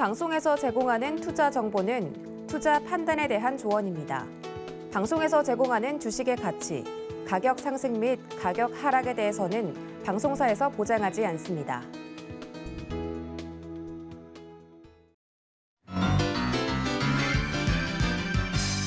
방송에서 제공하는 투자 정보는 투자 판단에 대한 조언입니다. 방송에서 제공하는 주식의 가치, 가격 상승 및 가격 하락에 대해서는 방송사에서 보장하지 않습니다.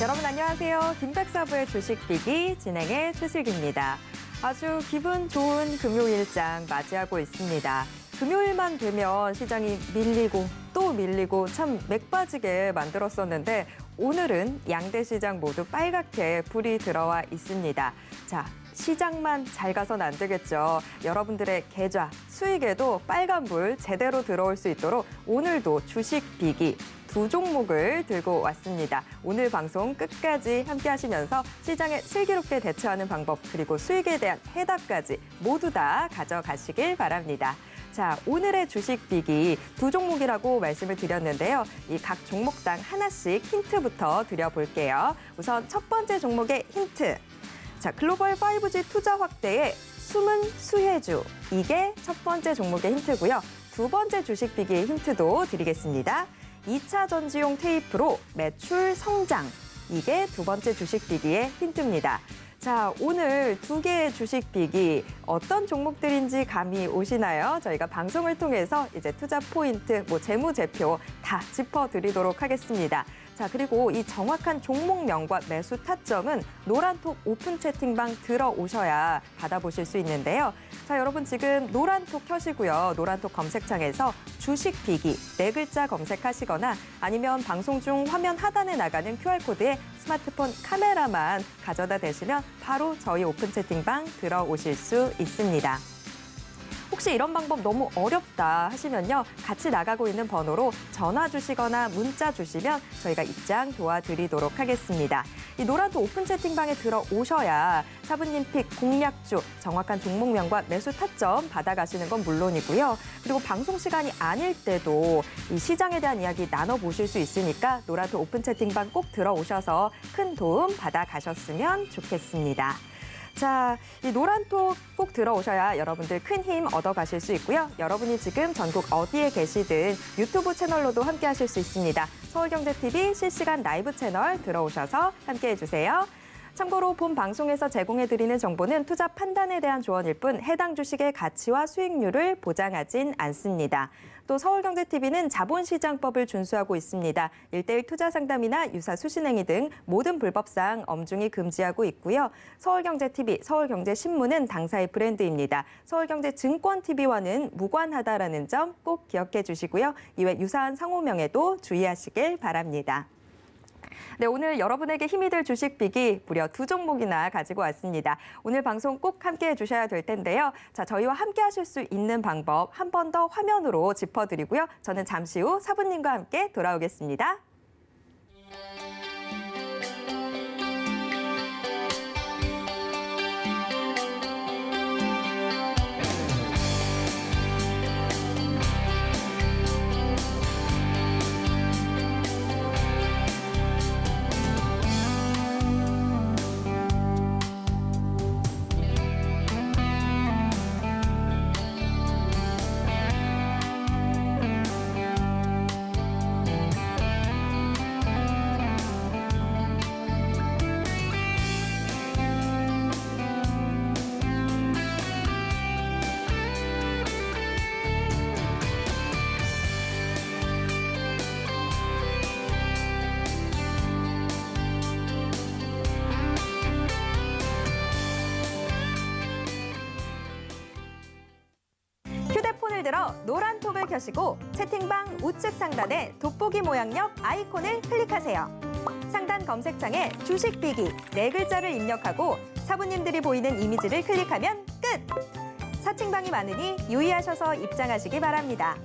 여러분 안녕하세요. 김백사부의 주식비기 진행의 최슬기입니다. 아주 기분 좋은 금요일장 맞이하고 있습니다. 금요일만 되면 시장이 밀리고 또 밀리고 참 맥빠지게 만들었었는데 오늘은 양대 시장 모두 빨갛게 불이 들어와 있습니다. 자, 시장만 잘 가선 안 되겠죠. 여러분들의 계좌, 수익에도 빨간불 제대로 들어올 수 있도록 오늘도 주식비기 두 종목을 들고 왔습니다. 오늘 방송 끝까지 함께 하시면서 시장에 슬기롭게 대처하는 방법 그리고 수익에 대한 해답까지 모두 다 가져가시길 바랍니다. 자, 오늘의 주식비기 두 종목이라고 말씀을 드렸는데요. 이 각 종목당 하나씩 힌트부터 드려볼게요. 우선 첫 번째 종목의 힌트. 자, 글로벌 5G 투자 확대의 숨은 수혜주. 이게 첫 번째 종목의 힌트고요. 두 번째 주식비기의 힌트도 드리겠습니다. 2차 전지용 테이프로 매출 성장. 이게 두 번째 주식비기의 힌트입니다. 자, 오늘 두 개의 주식비기 어떤 종목들인지 감이 오시나요? 저희가 방송을 통해서 이제 투자 포인트, 재무제표 다 짚어드리도록 하겠습니다. 자, 그리고 이 정확한 종목명과 매수 타점은 노란톡 오픈 채팅방 들어오셔야 받아보실 수 있는데요. 자, 여러분 지금 노란톡 켜시고요. 노란톡 검색창에서 주식비기 네 글자 검색하시거나 아니면 방송 중 화면 하단에 나가는 QR코드에 스마트폰 카메라만 가져다 대시면 바로 저희 오픈 채팅방 들어오실 수 있습니다. 혹시 이런 방법 너무 어렵다 하시면요. 같이 나가고 있는 번호로 전화 주시거나 문자 주시면 저희가 입장 도와드리도록 하겠습니다. 이 노란톡 오픈 채팅방에 들어오셔야 사부님 픽 공략주, 정확한 종목명과 매수 타점 받아가시는 건 물론이고요. 그리고 방송 시간이 아닐 때도 이 시장에 대한 이야기 나눠보실 수 있으니까 노란톡 오픈 채팅방 꼭 들어오셔서 큰 도움 받아가셨으면 좋겠습니다. 자, 이 노란톡 꼭 들어오셔야 여러분들 큰 힘 얻어가실 수 있고요. 여러분이 지금 전국 어디에 계시든 유튜브 채널로도 함께 하실 수 있습니다. 서울경제TV 실시간 라이브 채널 들어오셔서 함께 해주세요. 참고로 본 방송에서 제공해드리는 정보는 투자 판단에 대한 조언일 뿐 해당 주식의 가치와 수익률을 보장하진 않습니다. 또 서울경제TV는 자본시장법을 준수하고 있습니다. 1:1 투자 상담이나 유사 수신행위 등 모든 불법사항 엄중히 금지하고 있고요. 서울경제TV, 서울경제신문은 당사의 브랜드입니다. 서울경제증권TV와는 무관하다라는 점 꼭 기억해 주시고요. 이외 유사한 상호명에도 주의하시길 바랍니다. 네, 오늘 여러분에게 힘이 될 주식비기 무려 두 종목이나 가지고 왔습니다. 오늘 방송 꼭 함께 해주셔야 될 텐데요. 자, 저희와 함께 하실 수 있는 방법 한 번 더 화면으로 짚어드리고요. 저는 잠시 후 사부님과 함께 돌아오겠습니다. 휴대폰을 들어 노란톡을 켜시고 채팅방 우측 상단에 돋보기 모양역 아이콘을 클릭하세요. 상단 검색창에 주식비기 네 글자를 입력하고 사부님들이 보이는 이미지를 클릭하면 끝! 사칭방이 많으니 유의하셔서 입장하시기 바랍니다.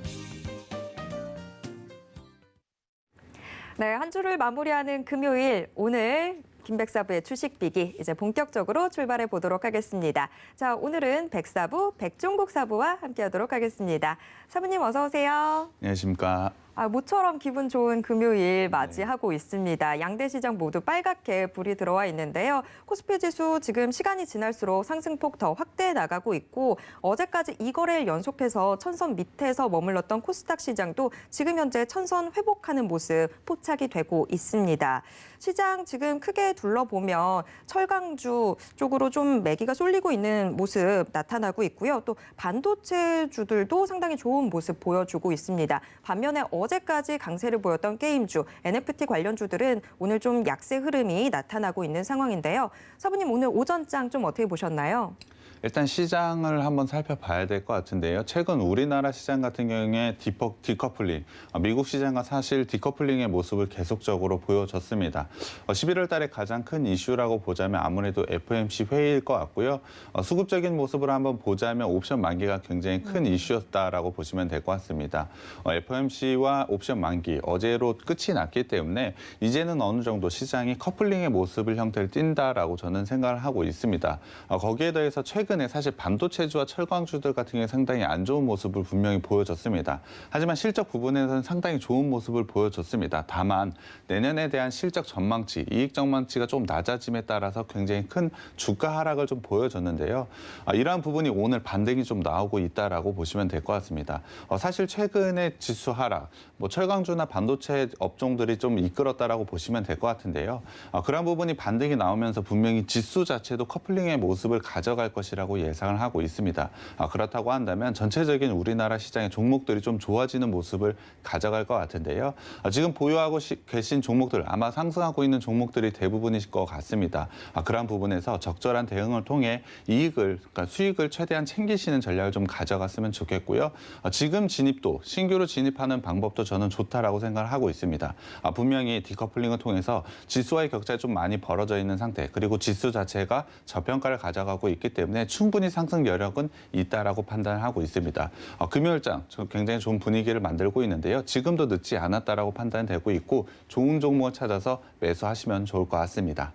네, 한 주를 마무리하는 금요일 오늘 김백사부의 주식비기 이제 본격적으로 출발해 보도록 하겠습니다. 자, 오늘은 백사부 백종국 사부와 함께하도록 하겠습니다. 사부님 어서 오세요. 안녕하십니까. 모처럼 기분 좋은 금요일 맞이하고 있습니다. 양대 시장 모두 빨갛게 불이 들어와 있는데요. 코스피 지수 지금 시간이 지날수록 상승폭 더 확대해 나가고 있고 어제까지 2거래일 연속해서 천선 밑에서 머물렀던 코스닥 시장도 지금 현재 천선 회복하는 모습 포착이 되고 있습니다. 시장 지금 크게 둘러보면 철강주 쪽으로 좀 매기가 쏠리고 있는 모습 나타나고 있고요. 또 반도체주들도 상당히 좋은 모습 보여주고 있습니다. 반면에 어제까지 강세를 보였던 게임주, NFT 관련주들은 오늘 좀 약세 흐름이 나타나고 있는 상황인데요. 사부님 오늘 오전장 좀 어떻게 보셨나요? 일단 시장을 한번 살펴봐야 될 것 같은데요. 최근 우리나라 시장 같은 경우에 디커플링, 미국 시장과 사실 디커플링의 모습을 계속적으로 보여줬습니다. 11월 달에 가장 큰 이슈라고 보자면 아무래도 FOMC 회의일 것 같고요. 수급적인 모습으로 한번 보자면 옵션 만기가 굉장히 큰 이슈였다라고 보시면 될 것 같습니다. FOMC와 옵션 만기, 어제로 끝이 났기 때문에 이제는 어느 정도 시장이 커플링의 모습을 형태를 띈다라고 저는 생각을 하고 있습니다. 거기에 더해서 최근에 사실 반도체주와 철강주들 같은 경우에 상당히 안 좋은 모습을 분명히 보여줬습니다. 하지만 실적 부분에서는 상당히 좋은 모습을 보여줬습니다. 다만 내년에 대한 실적 전망치, 이익 전망치가 좀 낮아짐에 따라서 굉장히 큰 주가 하락을 좀 보여줬는데요. 이러한 부분이 오늘 반등이 좀 나오고 있다라고 보시면 될 것 같습니다. 사실 최근에 지수 하락, 철강주나 반도체 업종들이 좀 이끌었다라고 보시면 될 것 같은데요. 그런 부분이 반등이 나오면서 분명히 지수 자체도 커플링의 모습을 가져갈 것이라고 예상을 하고 있습니다. 그렇다고 한다면 전체적인 우리나라 시장의 종목들이 좀 좋아지는 모습을 가져갈 것 같은데요. 지금 보유하고 계신 종목들, 아마 상승하고 있는 종목들이 대부분이실 것 같습니다. 그런 부분에서 적절한 대응을 통해 그러니까 수익을 최대한 챙기시는 전략을 좀 가져갔으면 좋겠고요. 지금 진입도, 신규로 진입하는 방법도 저는 좋다라고 생각을 하고 있습니다. 분명히 디커플링을 통해서 지수와의 격차가 좀 많이 벌어져 있는 상태, 그리고 지수 자체가 저평가를 가져가고 있기 때문에 충분히 상승 여력은 있다라고 판단하고 있습니다. 금요일장 굉장히 좋은 분위기를 만들고 있는데요. 지금도 늦지 않았다라고 판단되고 있고 좋은 종목을 찾아서 매수하시면 좋을 것 같습니다.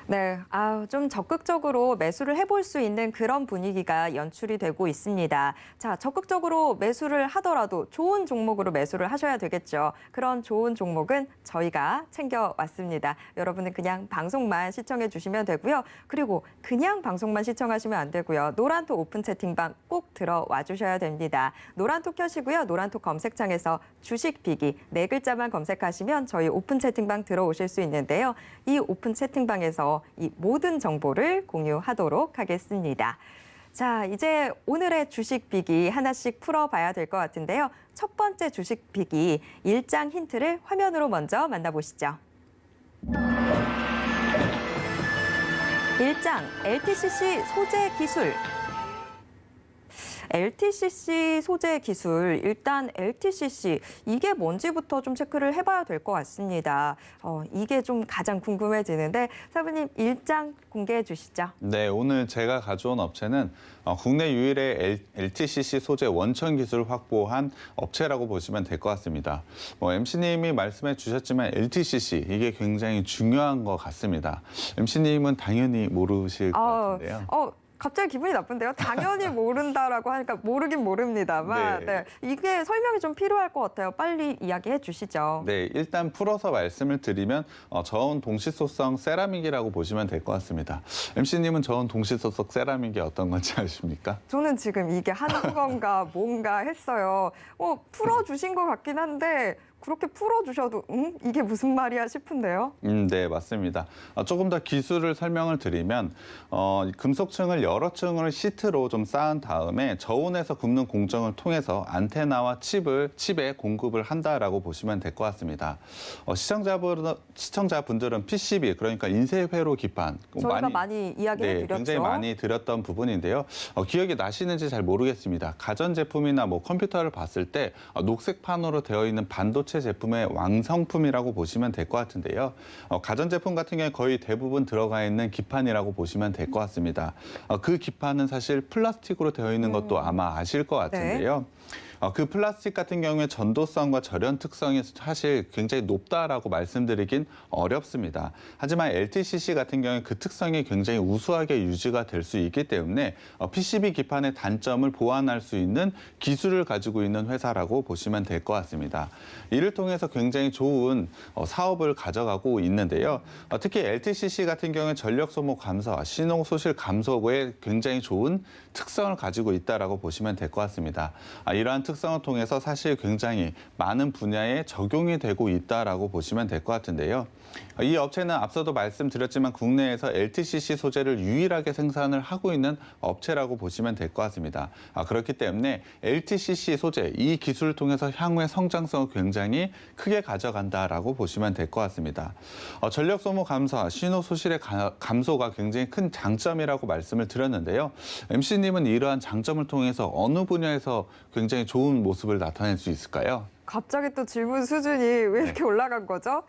네, 좀 적극적으로 매수를 해볼 수 있는 그런 분위기가 연출이 되고 있습니다. 자, 적극적으로 매수를 하더라도 좋은 종목으로 매수를 하셔야 되겠죠. 그런 좋은 종목은 저희가 챙겨왔습니다. 여러분은 그냥 방송만 시청해 주시면 되고요. 그리고 그냥 방송만 시청하시면 안 되고요. 노란톡 오픈 채팅방 꼭 들어와 주셔야 됩니다. 노란톡 켜시고요. 노란톡 검색창에서 주식 비기 네 글자만 검색하시면 저희 오픈 채팅방 들어오실 수 있는데요. 이 오픈 채팅방에서 이 모든 정보를 공유하도록 하겠습니다. 자, 이제 오늘의 주식 비기 하나씩 풀어봐야 될 것 같은데요. 첫 번째 주식 비기 일장 힌트를 화면으로 먼저 만나보시죠. 일장 LTCC 소재 기술. LTCC 소재 기술, 일단 LTCC 이게 뭔지부터 좀 체크를 해봐야 될 것 같습니다. 이게 좀 가장 궁금해지는데 사부님 일장 공개해 주시죠. 네, 오늘 제가 가져온 업체는 국내 유일의 LTCC 소재 원천 기술을 확보한 업체라고 보시면 될 것 같습니다. MC님이 말씀해 주셨지만 LTCC 이게 굉장히 중요한 것 같습니다. MC님은 당연히 모르실 것 같은데요. 갑자기 기분이 나쁜데요. 당연히 모른다라고 하니까 모르긴 모릅니다만 네, 이게 설명이 좀 필요할 것 같아요. 빨리 이야기해 주시죠. 네, 일단 풀어서 말씀을 드리면 저온 동시소성 세라믹이라고 보시면 될 것 같습니다. MC님은 저온 동시소성 세라믹이 어떤 건지 아십니까? 저는 지금 이게 하는 건가 뭔가 했어요. 풀어주신 것 같긴 한데 그렇게 풀어주셔도 이게 무슨 말이야 싶은데요. 네, 맞습니다. 조금 더 기술을 설명을 드리면 금속층을 여러 층을 시트로 좀 쌓은 다음에 저온에서 굽는 공정을 통해서 안테나와 칩에 공급을 한다라고 보시면 될 것 같습니다. 시청자분들은 PCB, 그러니까 인쇄회로 기판 저희가 많이 이야기해 드렸죠. 굉장히 많이 드렸던 부분인데요. 기억이 나시는지 잘 모르겠습니다. 가전제품이나 컴퓨터를 봤을 때 녹색판으로 되어 있는 반도체 제품의 완성품이라고 보시면 될 것 같은데요. 가전제품 같은 경우에 거의 대부분 들어가 있는 기판이라고 보시면 될 것 같습니다. 그 기판은 사실 플라스틱으로 되어 있는 것도 아마 아실 것 같은데요. 그 플라스틱 같은 경우에 전도성과 절연 특성이 사실 굉장히 높다라고 말씀드리긴 어렵습니다. 하지만 LTCC 같은 경우에 그 특성이 굉장히 우수하게 유지가 될 수 있기 때문에 PCB 기판의 단점을 보완할 수 있는 기술을 가지고 있는 회사라고 보시면 될 것 같습니다. 이를 통해서 굉장히 좋은 사업을 가져가고 있는데요. 특히 LTCC 같은 경우에 전력 소모 감소와 신호 소실 감소에 굉장히 좋은 특성을 가지고 있다라고 보시면 될 것 같습니다. 이러한 특성을 통해서 사실 굉장히 많은 분야에 적용이 되고 있다라고 보시면 될 것 같은데요. 이 업체는 앞서도 말씀드렸지만 국내에서 LTCC 소재를 유일하게 생산을 하고 있는 업체라고 보시면 될 것 같습니다. 그렇기 때문에 LTCC 소재, 이 기술을 통해서 향후의 성장성을 굉장히 크게 가져간다라고 보시면 될 것 같습니다. 전력 소모 감소와 신호 소실의 감소가 굉장히 큰 장점이라고 말씀을 드렸는데요. MC님은 이러한 장점을 통해서 어느 분야에서 굉장히 좋은 모습을 나타낼 수 있을까요? 갑자기 또 질문 수준이 왜 이렇게 올라간 거죠?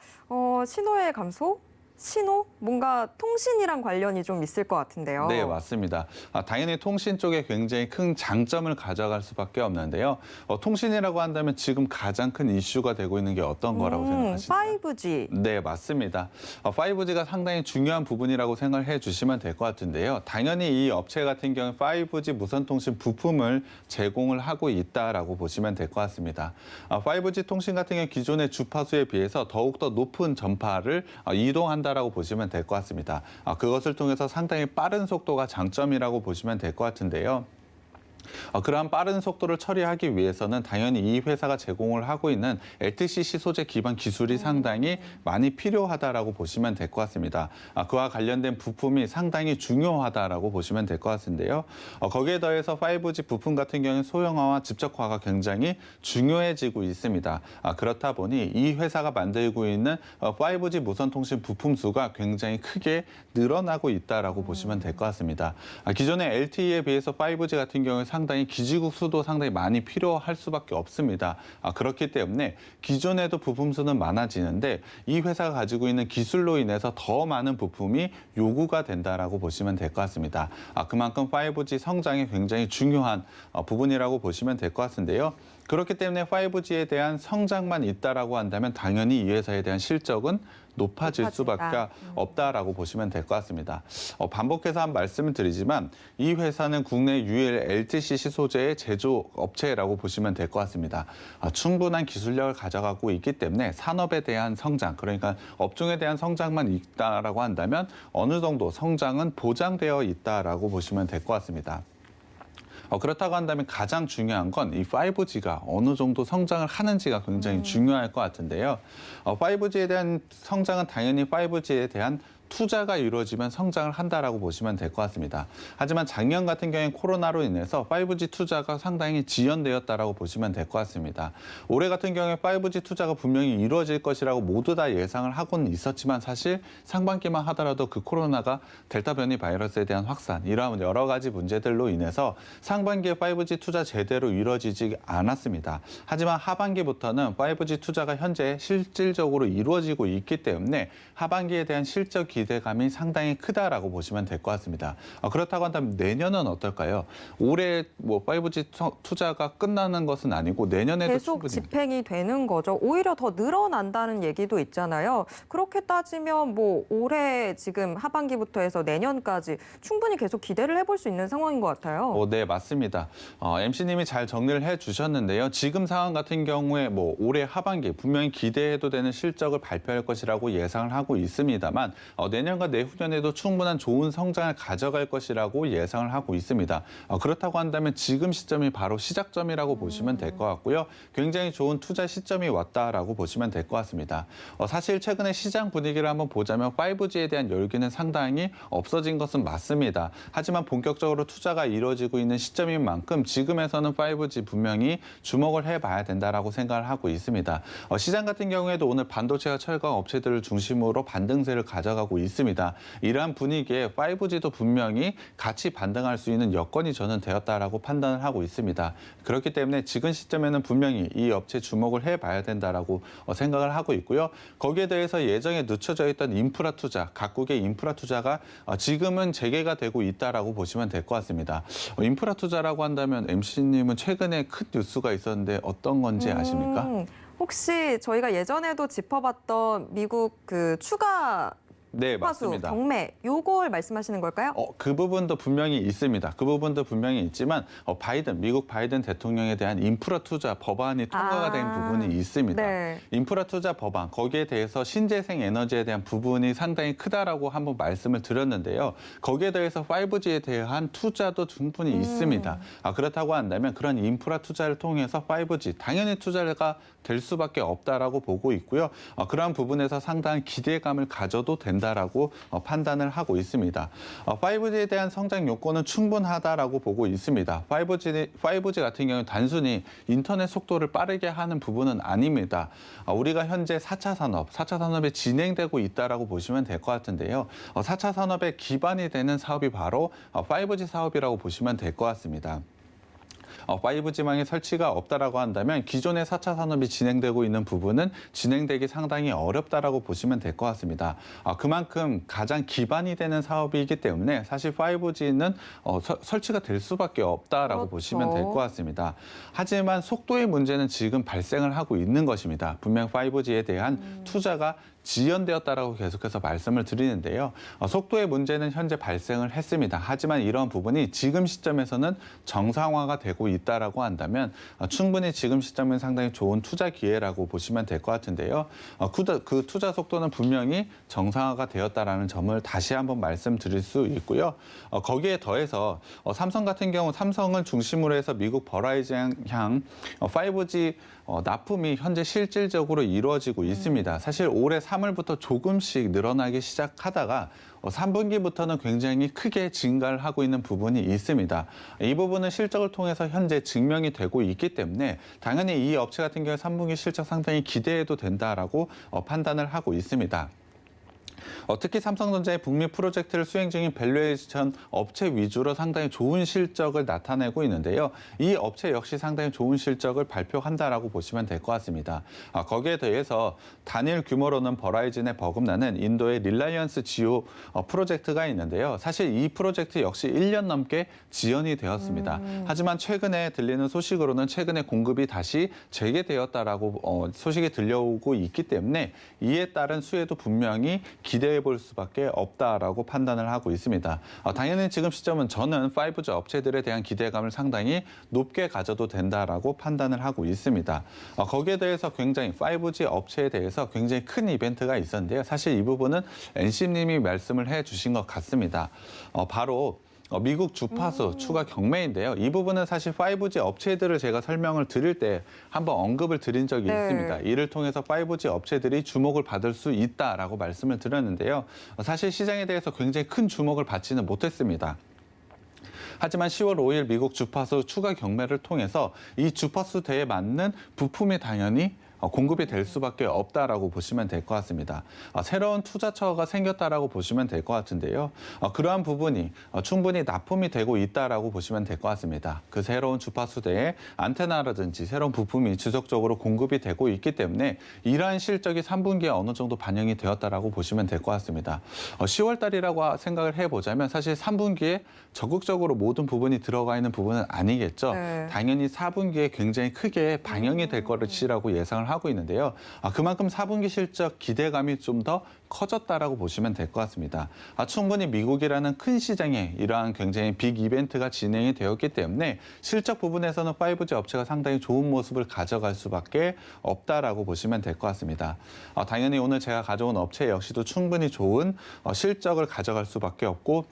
신호의 감소? 신호? 뭔가 통신이랑 관련이 좀 있을 것 같은데요. 네, 맞습니다. 당연히 통신 쪽에 굉장히 큰 장점을 가져갈 수밖에 없는데요. 통신이라고 한다면 지금 가장 큰 이슈가 되고 있는 게 어떤 거라고 생각하시나요? 5G. 네, 맞습니다. 5G가 상당히 중요한 부분이라고 생각을 해주시면 될 것 같은데요. 당연히 이 업체 같은 경우는 5G 무선통신 부품을 제공을 하고 있다라고 보시면 될 것 같습니다. 5G 통신 같은 경우 기존의 주파수에 비해서 더욱더 높은 전파를 이동한다라고 보시면 될 것 같습니다. 그것을 통해서 상당히 빠른 속도가 장점이라고 보시면 될 것 같은데요. 그러한 빠른 속도를 처리하기 위해서는 당연히 이 회사가 제공을 하고 있는 LTCC 소재 기반 기술이 상당히 많이 필요하다라고 보시면 될 것 같습니다. 그와 관련된 부품이 상당히 중요하다라고 보시면 될 것 같은데요. 거기에 더해서 5G 부품 같은 경우는 소형화와 집적화가 굉장히 중요해지고 있습니다. 그렇다 보니 이 회사가 만들고 있는 5G 무선통신 부품 수가 굉장히 크게 늘어나고 있다라고 보시면 될 것 같습니다. 기존의 LTE에 비해서 5G 같은 경우에 상당히 기지국 수도 상당히 많이 필요할 수밖에 없습니다. 그렇기 때문에 기존에도 부품 수는 많아지는데 이 회사가 가지고 있는 기술로 인해서 더 많은 부품이 요구가 된다라고 보시면 될 것 같습니다. 그만큼 5G 성장이 굉장히 중요한 부분이라고 보시면 될 것 같은데요. 그렇기 때문에 5G에 대한 성장만 있다라고 한다면 당연히 이 회사에 대한 실적은 높아질 수밖에 없다라고 보시면 될 것 같습니다. 반복해서 한 말씀을 드리지만 이 회사는 국내 유일 LTCC 소재의 제조업체라고 보시면 될 것 같습니다. 충분한 기술력을 가져가고 있기 때문에 산업에 대한 성장, 그러니까 업종에 대한 성장만 있다라고 한다면 어느 정도 성장은 보장되어 있다라고 보시면 될 것 같습니다. 그렇다고 한다면 가장 중요한 건 이 5G가 어느 정도 성장을 하는지가 굉장히 중요할 것 같은데요. 5G에 대한 성장은 당연히 5G에 대한 투자가 이루어지면 성장을 한다라고 보시면 될 것 같습니다. 하지만 작년 같은 경우에 코로나로 인해서 5G 투자가 상당히 지연되었다라고 보시면 될 것 같습니다. 올해 같은 경우에 5G 투자가 분명히 이루어질 것이라고 모두 다 예상을 하고는 있었지만 사실 상반기만 하더라도 그 코로나가 델타 변이 바이러스에 대한 확산, 이러한 여러 가지 문제들로 인해서 상반기에 5G 투자 제대로 이루어지지 않았습니다. 하지만 하반기부터는 5G 투자가 현재 실질적으로 이루어지고 있기 때문에 하반기에 대한 실적 기대감이 상당히 크다라고 보시면 될 것 같습니다. 그렇다고 한다면 내년은 어떨까요? 올해 5G 투자가 끝나는 것은 아니고 내년에도 계속 충분히 집행이 되는 거죠. 오히려 더 늘어난다는 얘기도 있잖아요. 그렇게 따지면 올해 지금 하반기부터 해서 내년까지 충분히 계속 기대를 해볼 수 있는 상황인 것 같아요. 네, 맞습니다. MC님이 잘 정리를 해주셨는데요. 지금 상황 같은 경우에 올해 하반기 분명히 기대해도 되는 실적을 발표할 것이라고 예상을 하고 있습니다만 내년과 내후년에도 충분한 좋은 성장을 가져갈 것이라고 예상을 하고 있습니다. 그렇다고 한다면 지금 시점이 바로 시작점이라고 보시면 될 것 같고요. 굉장히 좋은 투자 시점이 왔다라고 보시면 될 것 같습니다. 사실 최근에 시장 분위기를 한번 보자면 5G에 대한 열기는 상당히 없어진 것은 맞습니다. 하지만 본격적으로 투자가 이루어지고 있는 시점인 만큼 지금에서는 5G 분명히 주목을 해봐야 된다라고 생각을 하고 있습니다. 시장 같은 경우에도 오늘 반도체와 철강 업체들을 중심으로 반등세를 가져가고 있습니다. 이러한 분위기에 5G도 분명히 같이 반등할 수 있는 여건이 저는 되었다라고 판단을 하고 있습니다. 그렇기 때문에 지금 시점에는 분명히 이 업체 주목을 해봐야 된다라고 생각을 하고 있고요. 거기에 대해서 예정에 늦춰져 있던 인프라 투자, 각국의 인프라 투자가 지금은 재개가 되고 있다라고 보시면 될 것 같습니다. 인프라 투자라고 한다면 MC님은 최근에 큰 뉴스가 있었는데 어떤 건지 아십니까? 혹시 저희가 예전에도 짚어봤던 미국 그 추가 네, 화수, 맞습니다. 경매, 요걸 말씀하시는 걸까요? 그 부분도 분명히 있습니다. 그 부분도 분명히 있지만 미국 바이든 대통령에 대한 인프라 투자 법안이 통과가 된 부분이 있습니다. 네. 인프라 투자 법안, 거기에 대해서 신재생 에너지에 대한 부분이 상당히 크다라고 한번 말씀을 드렸는데요. 거기에 대해서 5G에 대한 투자도 충분히 있습니다. 그렇다고 한다면 그런 인프라 투자를 통해서 5G, 당연히 투자가 될 수밖에 없다라고 보고 있고요. 그러한 부분에서 상당한 기대감을 가져도 된다라고 판단을 하고 있습니다. 5G에 대한 성장 요건은 충분하다라고 보고 있습니다. 5G 같은 경우는 단순히 인터넷 속도를 빠르게 하는 부분은 아닙니다. 우리가 현재 4차 산업이 진행되고 있다라고 보시면 될 것 같은데요. 4차 산업의 기반이 되는 사업이 바로 5G 사업이라고 보시면 될 것 같습니다. 5G망의 설치가 없다라고 한다면 기존의 4차 산업이 진행되고 있는 부분은 진행되기 상당히 어렵다라고 보시면 될 것 같습니다. 그만큼 가장 기반이 되는 사업이기 때문에 사실 5G는 설치가 될 수밖에 없다라고 그렇죠. 보시면 될 것 같습니다. 하지만 속도의 문제는 지금 발생을 하고 있는 것입니다. 분명 5G에 대한 투자가 지연되었다라고 계속해서 말씀을 드리는데요. 속도의 문제는 현재 발생을 했습니다. 하지만 이런 부분이 지금 시점에서는 정상화가 되고 있다라고 한다면 충분히 지금 시점은 상당히 좋은 투자 기회라고 보시면 될 것 같은데요. 그 투자 속도는 분명히 정상화가 되었다라는 점을 다시 한번 말씀드릴 수 있고요. 거기에 더해서 삼성 같은 경우 삼성을 중심으로 해서 미국 버라이즌 향 5G 납품이 현재 실질적으로 이루어지고 있습니다. 사실 올해 3월부터 조금씩 늘어나기 시작하다가 3분기부터는 굉장히 크게 증가를 하고 있는 부분이 있습니다. 이 부분은 실적을 통해서 현재 증명이 되고 있기 때문에 당연히 이 업체 같은 경우 3분기 실적 상당히 기대해도 된다라고 판단을 하고 있습니다. 특히 삼성전자의 북미 프로젝트를 수행 중인 밸류에이션 업체 위주로 상당히 좋은 실적을 나타내고 있는데요. 이 업체 역시 상당히 좋은 실적을 발표한다라고 보시면 될 것 같습니다. 거기에 대해서 단일 규모로는 버라이즌에 버금나는 인도의 릴라이언스 지오 프로젝트가 있는데요. 사실 이 프로젝트 역시 1년 넘게 지연이 되었습니다. 하지만 최근에 들리는 소식으로는 최근에 공급이 다시 재개되었다라고 소식이 들려오고 있기 때문에 이에 따른 수혜도 분명히 기대해 볼 수밖에 없다라고 판단을 하고 있습니다. 당연히 지금 시점은 저는 5G 업체들에 대한 기대감을 상당히 높게 가져도 된다라고 판단을 하고 있습니다. 거기에 대해서 굉장히 5G 업체에 대해서 굉장히 큰 이벤트가 있었는데요. 사실 이 부분은 NC님이 말씀을 해주신 것 같습니다. 바로 미국 주파수 추가 경매인데요. 이 부분은 사실 5G 업체들을 제가 설명을 드릴 때 한번 언급을 드린 적이 있습니다. 이를 통해서 5G 업체들이 주목을 받을 수 있다라고 말씀을 드렸는데요. 사실 시장에 대해서 굉장히 큰 주목을 받지는 못했습니다. 하지만 10월 5일 미국 주파수 추가 경매를 통해서 이 주파수 대에 맞는 부품이 당연히 공급이 될 수밖에 없다라고 보시면 될 것 같습니다. 새로운 투자처가 생겼다라고 보시면 될 것 같은데요. 그러한 부분이 충분히 납품이 되고 있다라고 보시면 될 것 같습니다. 그 새로운 주파수대에 안테나라든지 새로운 부품이 지속적으로 공급이 되고 있기 때문에 이러한 실적이 3분기에 어느 정도 반영이 되었다라고 보시면 될 것 같습니다. 10월 달이라고 생각을 해보자면 사실 3분기에 적극적으로 모든 부분이 들어가 있는 부분은 아니겠죠. 당연히 4분기에 굉장히 크게 반영이 될 것이라고 예상을 하고 있는데요. 그만큼 4분기 실적 기대감이 좀 더 커졌다라고 보시면 될 것 같습니다. 충분히 미국이라는 큰 시장에 이러한 굉장히 빅 이벤트가 진행이 되었기 때문에 실적 부분에서는 5G 업체가 상당히 좋은 모습을 가져갈 수밖에 없다라고 보시면 될 것 같습니다. 당연히 오늘 제가 가져온 업체 역시도 충분히 좋은 실적을 가져갈 수밖에 없고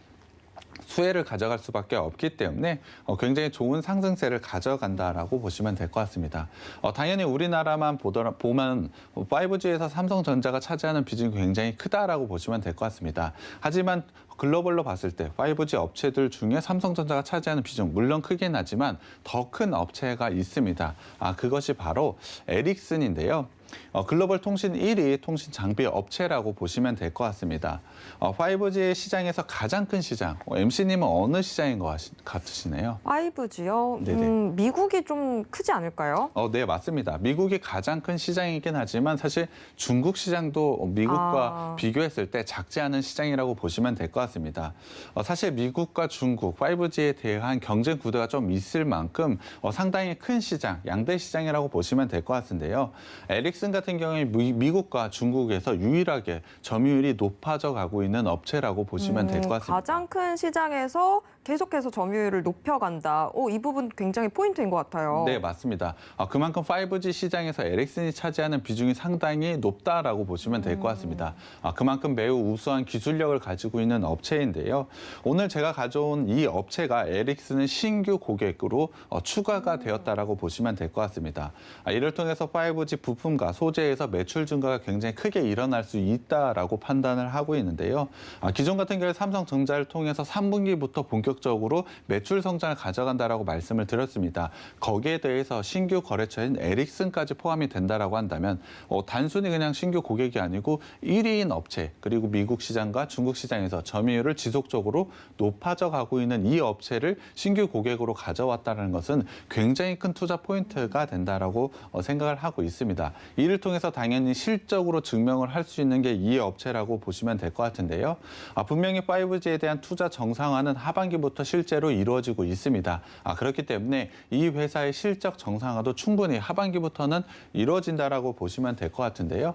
수혜를 가져갈 수밖에 없기 때문에 굉장히 좋은 상승세를 가져간다라고 보시면 될 것 같습니다. 당연히 우리나라만 보면 5G에서 삼성전자가 차지하는 비중이 굉장히 크다라고 보시면 될 것 같습니다. 하지만 글로벌로 봤을 때 5G 업체들 중에 삼성전자가 차지하는 비중 물론 크긴 하지만 더 큰 업체가 있습니다. 그것이 바로 에릭슨인데요. 글로벌 통신 1위 통신 장비 업체라고 보시면 될 것 같습니다. 5G 시장에서 가장 큰 시장, MC님은 어느 시장인 것 같으시네요? 5G요? 네네. 미국이 좀 크지 않을까요? 네, 맞습니다. 미국이 가장 큰 시장이긴 하지만 사실 중국 시장도 미국과 비교했을 때 작지 않은 시장이라고 보시면 될 것 같습니다. 사실 미국과 중국 5G에 대한 경쟁 구도가 좀 있을 만큼 상당히 큰 시장, 양대 시장이라고 보시면 될 것 같은데요. 에릭슨 같은 경우에 미국과 중국에서 유일하게 점유율이 높아져 가고 있는 업체라고 보시면 될 것 같습니다. 가장 큰 시장에서 계속해서 점유율을 높여간다. 이 부분 굉장히 포인트인 것 같아요. 네, 맞습니다. 그만큼 5G 시장에서 에릭슨이 차지하는 비중이 상당히 높다라고 보시면 될 것 같습니다. 그만큼 매우 우수한 기술력을 가지고 있는 업체인데요. 오늘 제가 가져온 이 업체가 에릭슨의 신규 고객으로 추가가 되었다라고 보시면 될 것 같습니다. 이를 통해서 5G 부품과 소재에서 매출 증가가 굉장히 크게 일어날 수 있다라고 판단을 하고 있는데요. 기존 같은 경우에 삼성전자를 통해서 3분기부터 본격적으로 매출 성장을 가져간다라고 말씀을 드렸습니다. 거기에 대해서 신규 거래처인 에릭슨까지 포함이 된다라고 한다면 단순히 그냥 신규 고객이 아니고 1위인 업체 그리고 미국 시장과 중국 시장에서 점유율을 지속적으로 높아져 가고 있는 이 업체를 신규 고객으로 가져왔다는 것은 굉장히 큰 투자 포인트가 된다라고 생각을 하고 있습니다. 이를 통해서 당연히 실적으로 증명을 할 수 있는 게 이 업체라고 보시면 될 것 같은데요. 분명히 5G에 대한 투자 정상화는 하반기부터 실제로 이루어지고 있습니다. 그렇기 때문에 이 회사의 실적 정상화도 충분히 하반기부터는 이루어진다라고 보시면 될 것 같은데요.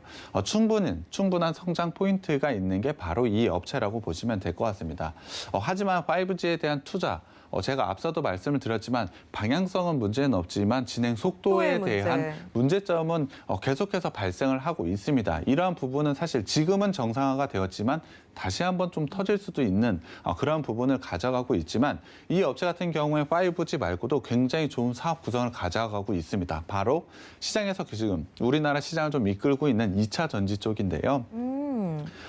충분한 성장 포인트가 있는 게 바로 이 업체라고 보시면 될 것 같습니다. 하지만 5G에 대한 투자, 제가 앞서도 말씀을 드렸지만 방향성은 문제는 없지만 진행 속도에 대한 문제점은 계속해서 발생을 하고 있습니다. 이러한 부분은 사실 지금은 정상화가 되었지만 다시 한번 좀 터질 수도 있는 그런 부분을 가져가고 있지만 이 업체 같은 경우에 5G 말고도 굉장히 좋은 사업 구성을 가져가고 있습니다. 바로 시장에서 지금 우리나라 시장을 좀 이끌고 있는 2차 전지 쪽인데요.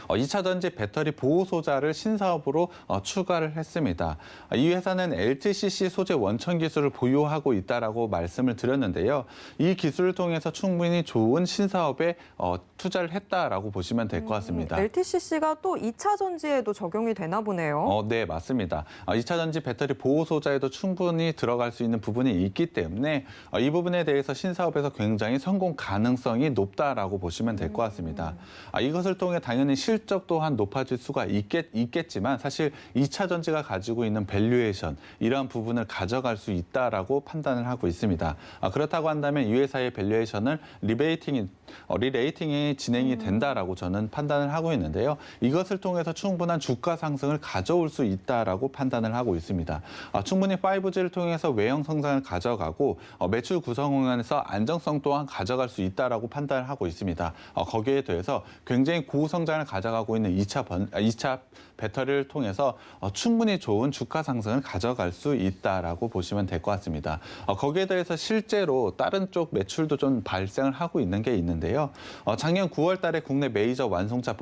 2차 전지 배터리 보호 소자를 신사업으로 추가를 했습니다. 이 회사는 LTCC 소재 원천 기술을 보유하고 있다라고 말씀을 드렸는데요. 이 기술을 통해서 충분히 좋은 신사업에 투자를 했다라고 보시면 될 것 같습니다. LTCC가 또 2차 전지에도 적용이 되나 보네요. 네, 맞습니다. 2차 전지 배터리 보호 소자에도 충분히 들어갈 수 있는 부분이 있기 때문에 이 부분에 대해서 신사업에서 굉장히 성공 가능성이 높다라고 보시면 될 것 같습니다. 이것을 통해 당연히 실적 또한 높아질 수가 있겠지만 사실 2차 전지가 가지고 있는 밸류에이션 이러한 부분을 가져갈 수 있다라고 판단을 하고 있습니다. 그렇다고 한다면 이 회사의 밸류에이션을 리레이팅이 진행이 된다라고 저는 판단을 하고 있는데요. 이것을 통해서 충분한 주가 상승을 가져올 수 있다라고 판단을 하고 있습니다. 충분히 5G를 통해서 외형 성장을 가져가고 매출 구성원에서 안정성 또한 가져갈 수 있다라고 판단을 하고 있습니다. 거기에 대해서 굉장히 고성장을 가져가고 있는 2차 배터리를 통해서 충분히 좋은 주가 상승을 가져갈 수 있다라고 보시면 될 것 같습니다. 거기에 대해서 실제로 다른 쪽 매출도 좀 발생을 하고 있는 게 있는데요. 작년 9월 달에 국내 메이저 완성차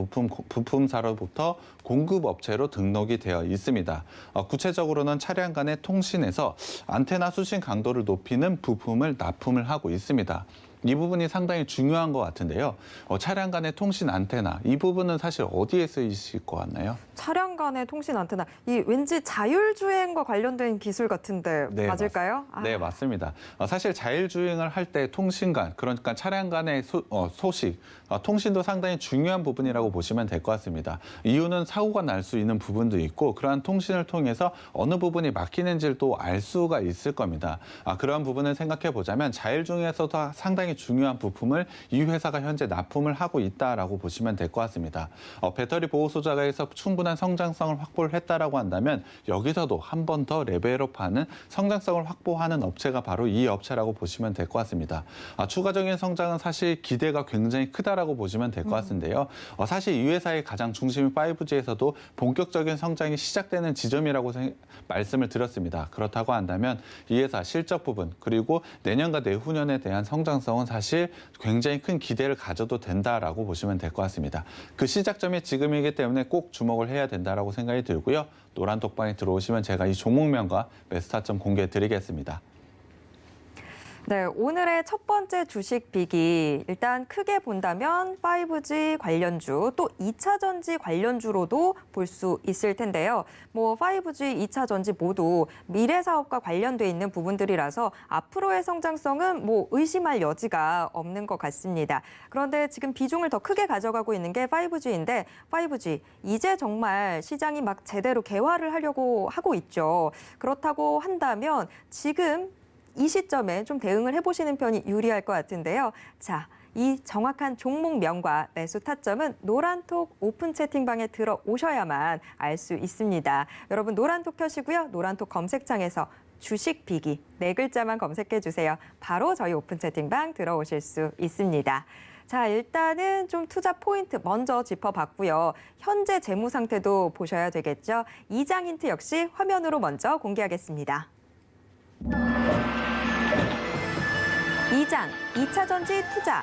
부품사로부터 공급업체로 등록이 되어 있습니다. 구체적으로는 차량 간의 통신에서 안테나 수신 강도를 높이는 부품을 납품을 하고 있습니다. 이 부분이 상당히 중요한 것 같은데요. 차량 간의 통신 안테나, 이 부분은 사실 어디에 쓰이실 것 같나요? 차량 간의 통신 안테나, 이 왠지 자율주행과 관련된 기술 같은데 맞을까요? 네, 맞습니다. 사실 자율주행을 할 때 통신간, 그러니까 차량 간의 소식, 통신도 상당히 중요한 부분이라고 보시면 될 것 같습니다. 이유는 사고가 날 수 있는 부분도 있고 그러한 통신을 통해서 어느 부분이 막히는지를 또 알 수가 있을 겁니다. 그러한 부분을 생각해 보자면 자율주행에서도 상당히 중요한 부품을 이 회사가 현재 납품을 하고 있다라고 보시면 될 것 같습니다. 배터리 보호 소자가에서 충분한 성장성을 확보를 했다라고 한다면 여기서도 한 번 더 레벨업하는 성장성을 확보하는 업체가 바로 이 업체라고 보시면 될 것 같습니다. 추가적인 성장은 사실 기대가 굉장히 크다라고 보시면 될 것 같은데요. 사실 이 회사의 가장 중심인 5G에서도 본격적인 성장이 시작되는 지점이라고 말씀을 드렸습니다. 그렇다고 한다면 이 회사 실적 부분 그리고 내년과 내후년에 대한 성장성은 사실 굉장히 큰 기대를 가져도 된다라고 보시면 될 것 같습니다. 그 시작점이 지금이기 때문에 꼭 주목을 해야 된다라고 생각이 들고요. 노란 톡방에 들어오시면 제가 이 종목명과 매수타점 공개해 드리겠습니다. 네, 오늘의 첫 번째 주식 빅이 일단 크게 본다면 5G 관련주 또 2차 전지 관련주로도 볼 수 있을 텐데요. 5G, 2차 전지 모두 미래 사업과 관련돼 있는 부분들이라서 앞으로의 성장성은 의심할 여지가 없는 것 같습니다. 그런데 지금 비중을 더 크게 가져가고 있는 게 5G인데 5G 이제 정말 시장이 막 제대로 개화를 하려고 하고 있죠. 그렇다고 한다면 지금 이 시점에 좀 대응을 해보시는 편이 유리할 것 같은데요. 자, 이 정확한 종목명과 매수 타점은 노란톡 오픈 채팅방에 들어오셔야만 알 수 있습니다. 여러분 노란톡 켜시고요. 노란톡 검색창에서 주식 비기 4글자만 검색해 주세요. 바로 저희 오픈 채팅방 들어오실 수 있습니다. 자, 일단은 좀 투자 포인트 먼저 짚어봤고요. 현재 재무 상태도 보셔야 되겠죠. 이장 힌트 역시 화면으로 먼저 공개하겠습니다. 2장, 2차 전지 투자.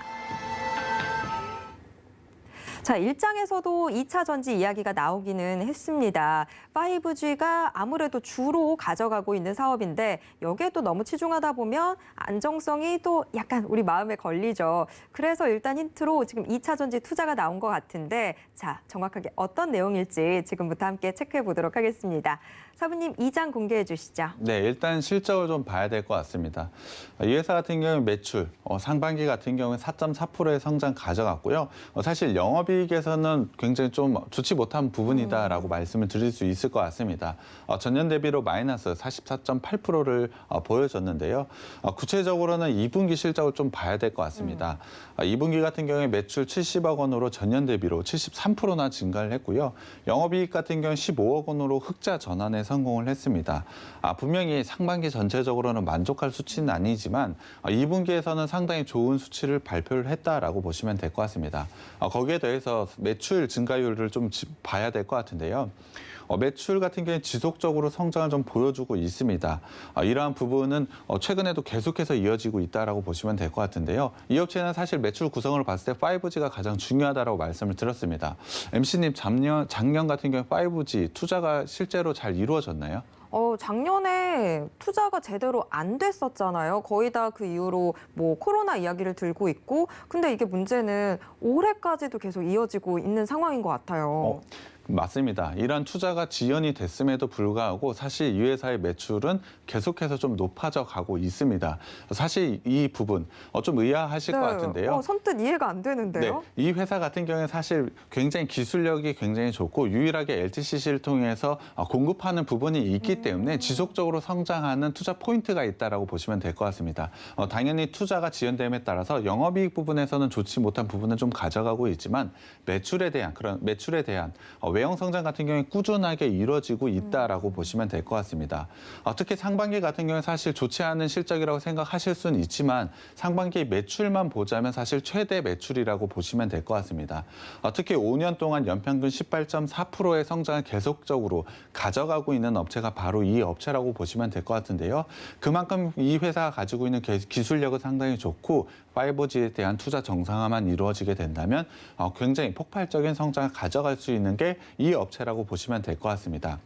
자, 1장에서도 2차 전지 이야기가 나오기는 했습니다. 5G가 아무래도 주로 가져가고 있는 사업인데 여기에 또 너무 치중하다 보면 안정성이 또 약간 우리 마음에 걸리죠. 그래서 일단 힌트로 지금 2차 전지 투자가 나온 것 같은데 자, 정확하게 어떤 내용일지 지금부터 함께 체크해 보도록 하겠습니다. 사부님 2장 공개해 주시죠. 네, 일단 실적을 좀 봐야 될 것 같습니다. 이 회사 같은 경우는 매출, 상반기 같은 경우는 4.4%의 성장 가져갔고요. 사실 영업이익에서는 굉장히 좀 좋지 못한 부분이다라고 말씀을 드릴 수 있을 것 같습니다. 전년 대비로 마이너스 44.8%를 보여줬는데요. 구체적으로는 2분기 실적을 좀 봐야 될 것 같습니다. 2분기 같은 경우에 매출 70억 원으로 전년 대비로 73%나 증가를 했고요. 영업이익 같은 경우는 15억 원으로 흑자 전환에 성공을 했습니다. 분명히 상반기 전체적으로는 만족할 수치는 아니지만 2분기에서는 상당히 좋은 수치를 발표를 했다라고 보시면 될 것 같습니다. 거기에 더해서 매출 증가율을 좀 봐야 될 것 같은데요. 매출 같은 경우에 지속적으로 성장을 좀 보여주고 있습니다. 이러한 부분은 최근에도 계속해서 이어지고 있다라고 보시면 될 것 같은데요. 이 업체는 사실 매출 구성을 봤을 때 5G가 가장 중요하다라고 말씀을 드렸습니다. MC님 작년 같은 경우에 5G 투자가 실제로 잘 이루어졌나요? 작년에 투자가 제대로 안 됐었잖아요. 거의 다 그 이후로 코로나 이야기를 들고 있고, 근데 이게 문제는 올해까지도 계속 이어지고 있는 상황인 것 같아요. 맞습니다. 이러한 투자가 지연이 됐음에도 불구하고 사실 이 회사의 매출은 계속해서 좀 높아져 가고 있습니다. 사실 이 부분 좀 의아하실 것 같은데요. 선뜻 이해가 안 되는데요. 네, 이 회사 같은 경우에 사실 굉장히 기술력이 굉장히 좋고 유일하게 LTCC를 통해서 공급하는 부분이 있기 때문에 지속적으로 성장하는 투자 포인트가 있다라고 보시면 될 것 같습니다. 당연히 투자가 지연됨에 따라서 영업이익 부분에서는 좋지 못한 부분은 좀 가져가고 있지만 매출에 대한 외형 성장 같은 경우에 꾸준하게 이루어지고 있다라고 보시면 될 것 같습니다. 특히 상반기 같은 경우에 사실 좋지 않은 실적이라고 생각하실 수는 있지만 상반기 매출만 보자면 사실 최대 매출이라고 보시면 될 것 같습니다. 특히 5년 동안 연평균 18.4%의 성장을 계속적으로 가져가고 있는 업체가 바로 이 업체라고 보시면 될 것 같은데요. 그만큼 이 회사가 가지고 있는 기술력은 상당히 좋고 5G에 대한 투자 정상화만 이루어지게 된다면 굉장히 폭발적인 성장을 가져갈 수 있는 게 이 업체라고 보시면 될 것 같습니다.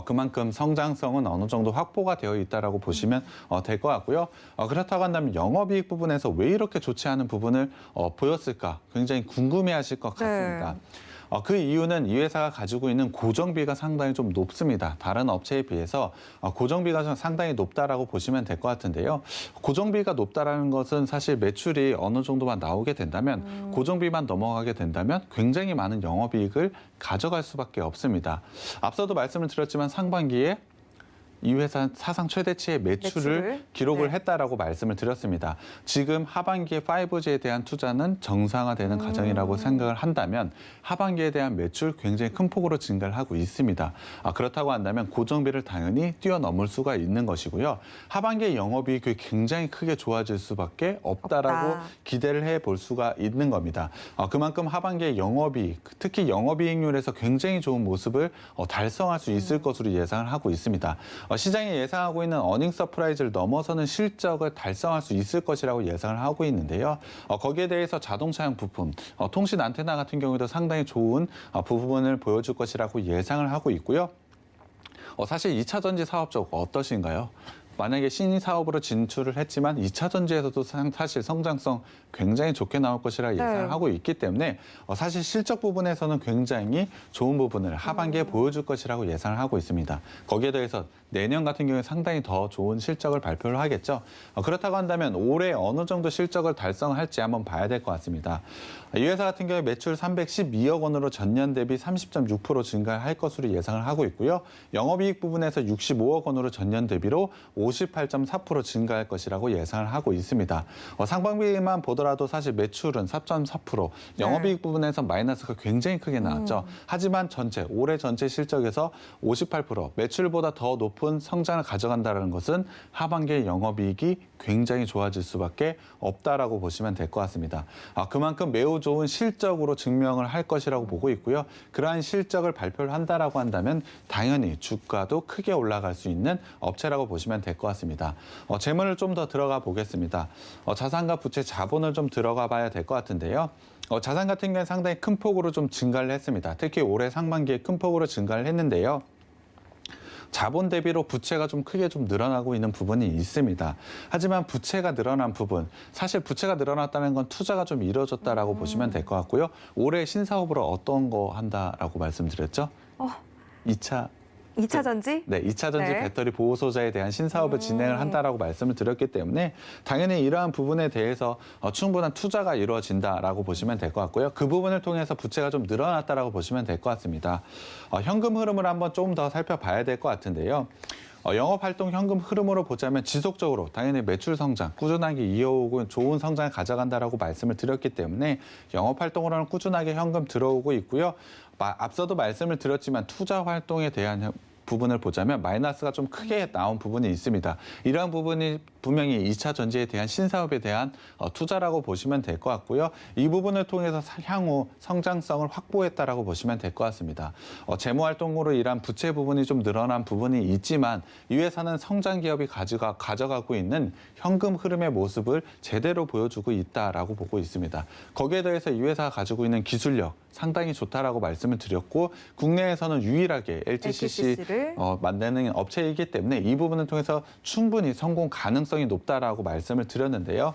그만큼 성장성은 어느 정도 확보가 되어 있다라고 보시면 될 것 같고요. 그렇다고 한다면 영업이익 부분에서 왜 이렇게 좋지 않은 부분을 보였을까 굉장히 궁금해하실 것 같습니다. 그 이유는 이 회사가 가지고 있는 고정비가 상당히 좀 높습니다. 다른 업체에 비해서 고정비가 상당히 높다라고 보시면 될 것 같은데요. 고정비가 높다라는 것은 사실 매출이 어느 정도만 나오게 된다면 고정비만 넘어가게 된다면 굉장히 많은 영업이익을 가져갈 수밖에 없습니다. 앞서도 말씀을 드렸지만 상반기에 이 회사 사상 최대치의 매출을 기록을 했다라고 말씀을 드렸습니다. 지금 하반기에 5G에 대한 투자는 정상화되는 과정이라고 생각을 한다면 하반기에 대한 매출 굉장히 큰 폭으로 증가를 하고 있습니다. 그렇다고 한다면 고정비를 당연히 뛰어넘을 수가 있는 것이고요. 하반기에 영업이익이 굉장히 크게 좋아질 수밖에 없다라고 기대를 해볼 수가 있는 겁니다. 그만큼 하반기에 영업이익, 특히 영업이익률에서 굉장히 좋은 모습을 달성할 수 있을 것으로 예상을 하고 있습니다. 시장이 예상하고 있는 어닝 서프라이즈를 넘어서는 실적을 달성할 수 있을 것이라고 예상을 하고 있는데요. 거기에 대해서 자동차용 부품, 통신 안테나 같은 경우에도 상당히 좋은 부분을 보여줄 것이라고 예상을 하고 있고요. 사실 2차 전지 사업 쪽 어떠신가요? 만약에 신사업으로 진출을 했지만 2차 전지에서도 사실 성장성 굉장히 좋게 나올 것이라 예상하고 있기 때문에 사실 실적 부분에서는 굉장히 좋은 부분을 하반기에 보여줄 것이라고 예상을 하고 있습니다. 거기에 더해서 내년 같은 경우에 상당히 더 좋은 실적을 발표를 하겠죠. 그렇다고 한다면 올해 어느 정도 실적을 달성할지 한번 봐야 될 것 같습니다. 이 회사 같은 경우에 매출 312억 원으로 전년 대비 30.6% 증가할 것으로 예상을 하고 있고요. 영업이익 부분에서 65억 원으로 전년 대비로 58.4% 증가할 것이라고 예상을 하고 있습니다. 상반기만 보더라도 사실 매출은 4.4%, 영업이익 부분에서 마이너스가 굉장히 크게 나왔죠. 하지만 올해 전체 실적에서 58%, 매출보다 더 높은 성장을 가져간다는 것은 하반기의 영업이익이 굉장히 좋아질 수밖에 없다라고 보시면 될 것 같습니다. 그만큼 매우 좋은 실적으로 증명을 할 것이라고 보고 있고요. 그러한 실적을 발표를 한다라고 한다면 당연히 주가도 크게 올라갈 수 있는 업체라고 보시면 될 것 같습니다. 재물을 좀 더 들어가 보겠습니다. 자산과 부채 자본을 좀 들어가 봐야 될 것 같은데요. 자산 같은 경우는 상당히 큰 폭으로 좀 증가를 했습니다. 특히 올해 상반기에 큰 폭으로 증가를 했는데요. 자본 대비로 부채가 좀 크게 좀 늘어나고 있는 부분이 있습니다. 하지만 부채가 늘어난 부분, 사실 부채가 늘어났다는 건 투자가 좀 이루어졌다라고 보시면 될 것 같고요. 올해 신사업으로 어떤 거 한다라고 말씀드렸죠? 2차 전지? 네, 2차 전지 네. 배터리 보호 소자에 대한 신사업을 진행을 한다라고 말씀을 드렸기 때문에 당연히 이러한 부분에 대해서 충분한 투자가 이루어진다라고 보시면 될 것 같고요. 그 부분을 통해서 부채가 좀 늘어났다라고 보시면 될 것 같습니다. 현금 흐름을 한번 좀 더 살펴봐야 될 것 같은데요. 영업활동 현금 흐름으로 보자면 지속적으로 당연히 매출 성장, 꾸준하게 이어오고 좋은 성장을 가져간다라고 말씀을 드렸기 때문에 영업활동으로는 꾸준하게 현금 들어오고 있고요. 앞서도 말씀을 드렸지만 투자 활동에 대한 부분을 보자면 마이너스가 좀 크게 나온 부분이 있습니다. 이러한 부분이 분명히 2차 전지에 대한 신사업에 대한 투자라고 보시면 될 것 같고요. 이 부분을 통해서 향후 성장성을 확보했다라고 보시면 될 것 같습니다. 재무 활동으로 일한 부채 부분이 좀 늘어난 부분이 있지만 이 회사는 성장 기업이 가져가고 있는 현금 흐름의 모습을 제대로 보여주고 있다라고 보고 있습니다. 거기에 더해서 이 회사가 가지고 있는 기술력 상당히 좋다라고 말씀을 드렸고 국내에서는 유일하게 LTCC를 만드는 업체이기 때문에 이 부분을 통해서 충분히 성공 가능성이 높다라고 말씀을 드렸는데요.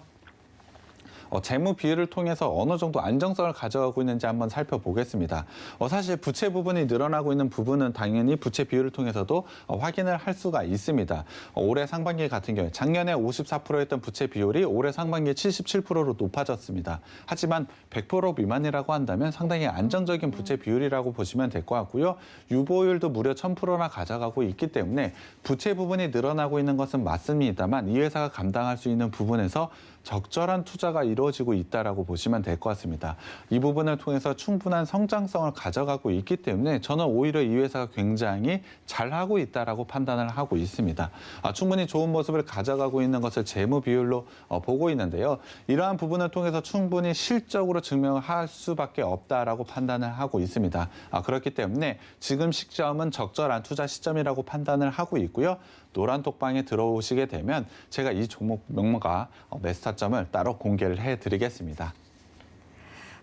재무 비율을 통해서 어느 정도 안정성을 가져가고 있는지 한번 살펴보겠습니다. 사실 부채 부분이 늘어나고 있는 부분은 당연히 부채 비율을 통해서도 확인을 할 수가 있습니다. 올해 상반기 같은 경우에 작년에 54%였던 부채 비율이 올해 상반기에 77%로 높아졌습니다. 하지만 100% 미만이라고 한다면 상당히 안정적인 부채 비율이라고 보시면 될 것 같고요. 유보율도 무려 1000%나 가져가고 있기 때문에 부채 부분이 늘어나고 있는 것은 맞습니다만 이 회사가 감당할 수 있는 부분에서 적절한 투자가 이루어지고 있다라고 보시면 될 것 같습니다. 이 부분을 통해서 충분한 성장성을 가져가고 있기 때문에 저는 오히려 이 회사가 굉장히 잘하고 있다라고 판단을 하고 있습니다. 충분히 좋은 모습을 가져가고 있는 것을 재무 비율로 보고 있는데요. 이러한 부분을 통해서 충분히 실적으로 증명할 수밖에 없다라고 판단을 하고 있습니다. 그렇기 때문에 지금 시점은 적절한 투자 시점이라고 판단을 하고 있고요. 노란톡방에 들어오시게 되면 제가 이 종목 명목과 매수타점을 따로 공개를 해드리겠습니다.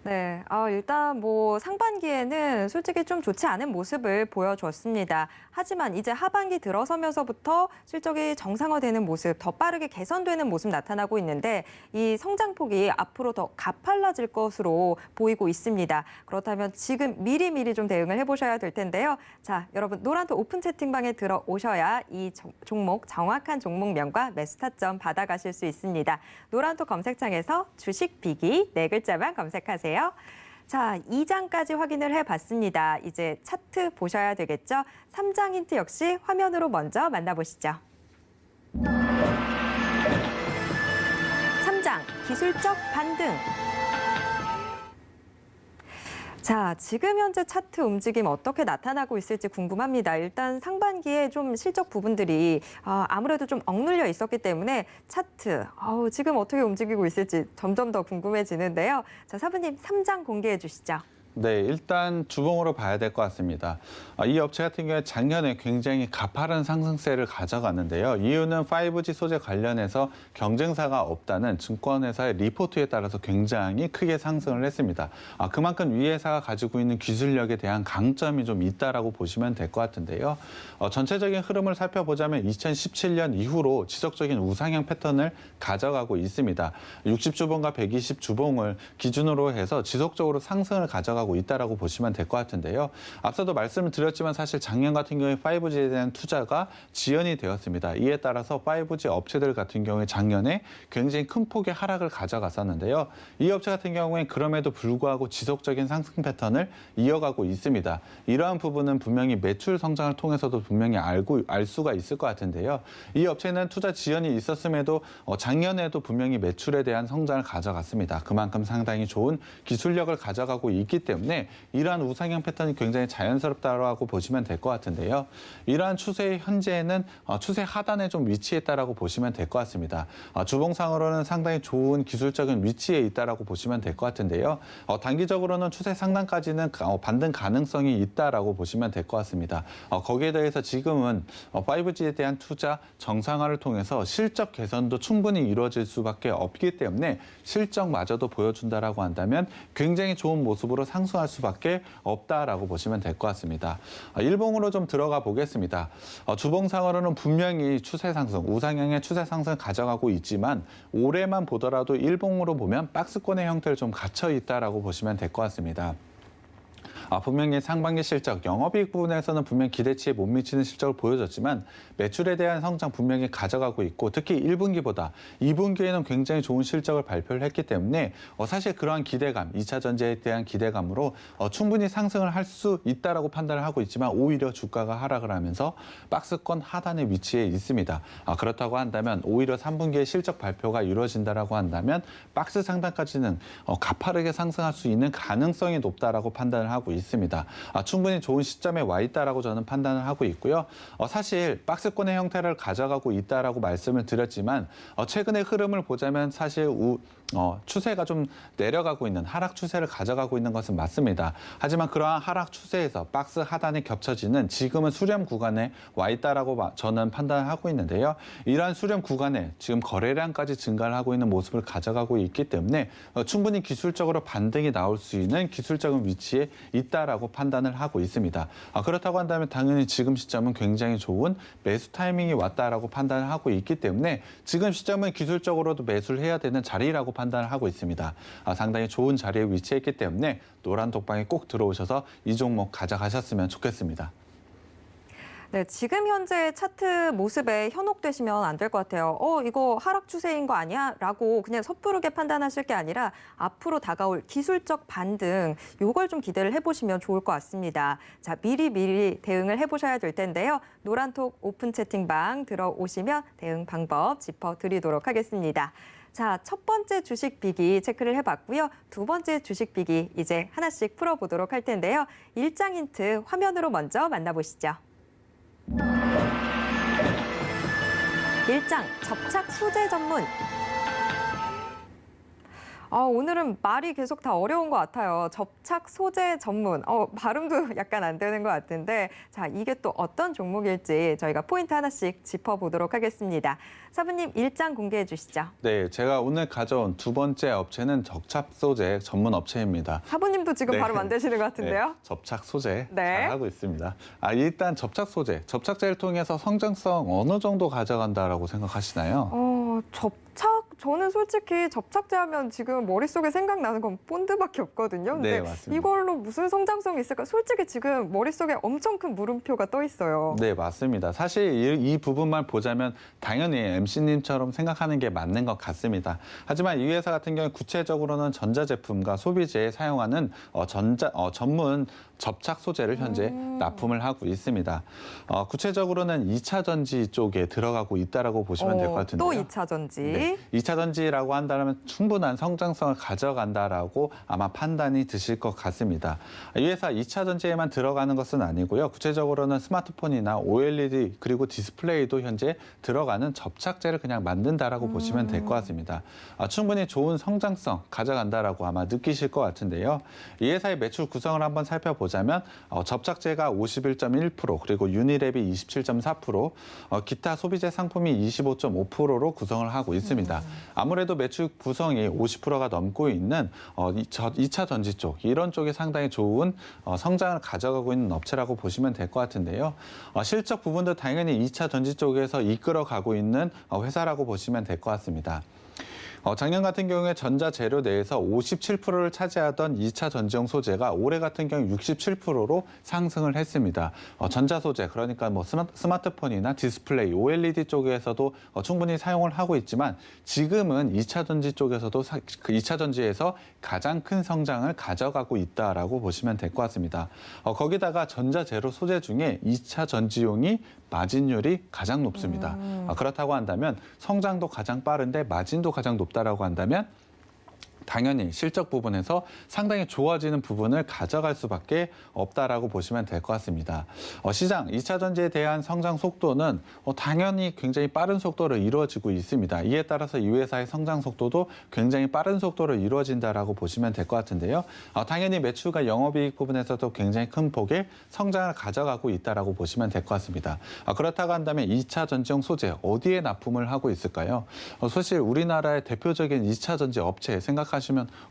네, 일단 상반기에는 솔직히 좀 좋지 않은 모습을 보여줬습니다. 하지만 이제 하반기 들어서면서부터 실적이 정상화되는 모습, 더 빠르게 개선되는 모습 나타나고 있는데 이 성장폭이 앞으로 더 가팔라질 것으로 보이고 있습니다. 그렇다면 지금 미리미리 좀 대응을 해보셔야 될 텐데요. 자, 여러분 노란톡 오픈 채팅방에 들어오셔야 이 종목, 정확한 종목명과 매수 타점 받아가실 수 있습니다. 노란톡 검색창에서 주식 비기 네 글자만 검색하세요. 자, 2장까지 확인을 해봤습니다. 이제 차트 보셔야 되겠죠? 3장 힌트 역시 화면으로 먼저 만나보시죠. 3장, 기술적 반등. 자, 지금 현재 차트 움직임 어떻게 나타나고 있을지 궁금합니다. 일단 상반기에 좀 실적 부분들이 아무래도 좀 억눌려 있었기 때문에 차트 지금 어떻게 움직이고 있을지 점점 더 궁금해지는데요. 자, 사부님 3장 공개해 주시죠. 네, 일단 주봉으로 봐야 될 것 같습니다. 이 업체 같은 경우에 작년에 굉장히 가파른 상승세를 가져갔는데요. 이유는 5G 소재 관련해서 경쟁사가 없다는 증권회사의 리포트에 따라서 굉장히 크게 상승을 했습니다. 그만큼 이 회사가 가지고 있는 기술력에 대한 강점이 좀 있다라고 보시면 될 것 같은데요. 전체적인 흐름을 살펴보자면 2017년 이후로 지속적인 우상향 패턴을 가져가고 있습니다. 60주봉과 120주봉을 기준으로 해서 지속적으로 상승을 가져가고 있다라고 보시면 될 것 같은데요. 앞서도 말씀을 드렸지만 사실 작년 같은 경우에 5G에 대한 투자가 지연이 되었습니다. 이에 따라서 5G 업체들 같은 경우에 작년에 굉장히 큰 폭의 하락을 가져갔었는데요. 이 업체 같은 경우에 그럼에도 불구하고 지속적인 상승 패턴을 이어가고 있습니다. 이러한 부분은 분명히 매출 성장을 통해서도 분명히 알 수가 있을 것 같은데요. 이 업체는 투자 지연이 있었음에도 작년에도 분명히 매출에 대한 성장을 가져갔습니다. 그만큼 상당히 좋은 기술력을 가져가고 있기 때문에 이러한 우상향 패턴이 굉장히 자연스럽다고 보시면 될 것 같은데요. 이러한 추세의 현재는 추세 하단에 좀 위치했다라고 보시면 될 것 같습니다. 주봉상으로는 상당히 좋은 기술적인 위치에 있다라고 보시면 될 것 같은데요. 단기적으로는 추세 상단까지는 반등 가능성이 있다라고 보시면 될 것 같습니다. 거기에 대해서 지금은 5G에 대한 투자 정상화를 통해서 실적 개선도 충분히 이루어질 수밖에 없기 때문에 실적마저도 보여준다라고 한다면 굉장히 좋은 모습으로 상승할 수밖에 없다라고 보시면 될 것 같습니다. 일봉으로 좀 들어가 보겠습니다. 주봉상으로는 분명히 추세 상승, 우상향의 추세 상승을 가져가고 있지만 올해만 보더라도 일봉으로 보면 박스권의 형태를 좀 갖춰 있다라고 보시면 될 것 같습니다. 분명히 상반기 실적, 영업이익 부분에서는 분명히 기대치에 못 미치는 실적을 보여줬지만 매출에 대한 성장 분명히 가져가고 있고 특히 1분기보다 2분기에는 굉장히 좋은 실적을 발표를 했기 때문에 사실 그러한 기대감, 2차 전지에 대한 기대감으로 충분히 상승을 할 수 있다라고 판단을 하고 있지만 오히려 주가가 하락을 하면서 박스권 하단의 위치에 있습니다. 그렇다고 한다면 오히려 3분기에 실적 발표가 이루어진다라고 한다면 박스 상단까지는 가파르게 상승할 수 있는 가능성이 높다라고 판단을 하고 있습니다. 충분히 좋은 시점에 와 있다라고 저는 판단을 하고 있고요. 사실 박스권의 형태를 가져가고 있다라고 말씀을 드렸지만 최근의 흐름을 보자면 사실 추세가 좀 내려가고 있는 하락 추세를 가져가고 있는 것은 맞습니다. 하지만 그러한 하락 추세에서 박스 하단에 겹쳐지는 지금은 수렴 구간에 와 있다라고 저는 판단을 하고 있는데요. 이러한 수렴 구간에 지금 거래량까지 증가를 하고 있는 모습을 가져가고 있기 때문에 충분히 기술적으로 반등이 나올 수 있는 기술적인 위치에 있다라고 판단을 하고 있습니다. 그렇다고 한다면 당연히 지금 시점은 굉장히 좋은 매수 타이밍이 왔다라고 판단을 하고 있기 때문에 지금 시점은 기술적으로도 매수를 해야 되는 자리라고 판단을 하고 있습니다. 상당히 좋은 자리에 위치했기 때문에 노란 독방에 꼭 들어오셔서 이 종목 가져가셨으면 좋겠습니다. 네, 지금 현재 차트 모습에 현혹되시면 안 될 것 같아요. 이거 하락 추세인 거 아니야? 라고 그냥 섣부르게 판단하실 게 아니라 앞으로 다가올 기술적 반등, 요걸 좀 기대를 해보시면 좋을 것 같습니다. 자, 미리 대응을 해보셔야 될 텐데요. 노란톡 오픈 채팅방 들어오시면 대응 방법 짚어드리도록 하겠습니다. 자, 첫 번째 주식 비기 체크를 해봤고요. 두 번째 주식 비기 이제 하나씩 풀어보도록 할 텐데요. 일장 힌트 화면으로 먼저 만나보시죠. 1장 접착 소재 전문. 오늘은 말이 계속 다 어려운 것 같아요. 접착 소재 전문. 발음도 약간 안 되는 것 같은데 자, 이게 또 어떤 종목일지 저희가 포인트 하나씩 짚어보도록 하겠습니다. 사부님 1장 공개해 주시죠. 네, 제가 오늘 가져온 두 번째 업체는 접착 소재 전문 업체입니다. 사부님도 지금 네. 발음 안 되시는 것 같은데요. 네, 접착 소재 네. 잘 하고 있습니다. 일단 접착 소재, 접착제를 통해서 성장성 어느 정도 가져간다라고 생각하시나요? 저는 솔직히 접착제 하면 지금 머릿속에 생각나는 건 본드밖에 없거든요. 근데 네, 맞습니다. 이걸로 무슨 성장성이 있을까? 솔직히 지금 머릿속에 엄청 큰 물음표가 떠 있어요. 네, 맞습니다. 사실 이 부분만 보자면 당연히 MC님처럼 생각하는 게 맞는 것 같습니다. 하지만 이 회사 같은 경우 구체적으로는 전자제품과 소비재에 사용하는 전문 접착 소재를 현재 납품을 하고 있습니다. 구체적으로는 2차 전지 쪽에 들어가고 있다라고 보시면 될 것 같은데요. 또 2차 전지. 네, 2차 2차 전지라고 한다면 충분한 성장성을 가져간다라고 아마 판단이 드실 것 같습니다. 이 회사 2차 전지에만 들어가는 것은 아니고요. 구체적으로는 스마트폰이나 OLED 그리고 디스플레이도 현재 들어가는 접착제를 그냥 만든다라고 보시면 될 것 같습니다. 충분히 좋은 성장성 가져간다라고 아마 느끼실 것 같은데요. 이 회사의 매출 구성을 한번 살펴보자면 접착제가 51.1%, 그리고 유니랩이 27.4%, 기타 소비재 상품이 25.5%로 구성을 하고 있습니다. 아무래도 매출 구성이 50%가 넘고 있는 2차 전지 쪽, 이런 쪽이 상당히 좋은 성장을 가져가고 있는 업체라고 보시면 될 것 같은데요. 실적 부분도 당연히 2차 전지 쪽에서 이끌어가고 있는 회사라고 보시면 될 것 같습니다. 작년 같은 경우에 전자재료 내에서 57%를 차지하던 2차 전지용 소재가 올해 같은 경우 67%로 상승을 했습니다. 전자소재, 그러니까 뭐 스마트폰이나 디스플레이, OLED 쪽에서도 충분히 사용을 하고 있지만 지금은 2차 전지 쪽에서도 그 2차 전지에서 가장 큰 성장을 가져가고 있다라고 보시면 될 것 같습니다. 거기다가 전자재료 소재 중에 2차 전지용이 마진율이 가장 높습니다. 그렇다고 한다면 성장도 가장 빠른데 마진도 가장 높다라고 한다면 당연히 실적 부분에서 상당히 좋아지는 부분을 가져갈 수밖에 없다라고 보시면 될 것 같습니다. 시장 2차 전지에 대한 성장 속도는 당연히 굉장히 빠른 속도로 이루어지고 있습니다. 이에 따라서 이 회사의 성장 속도도 굉장히 빠른 속도로 이루어진다라고 보시면 될 것 같은데요. 당연히 매출과 영업이익 부분에서도 굉장히 큰 폭의 성장을 가져가고 있다라고 보시면 될 것 같습니다. 그렇다고 한다면 2차 전지용 소재 어디에 납품을 하고 있을까요? 사실 우리나라의 대표적인 2차 전지 업체 생각하시면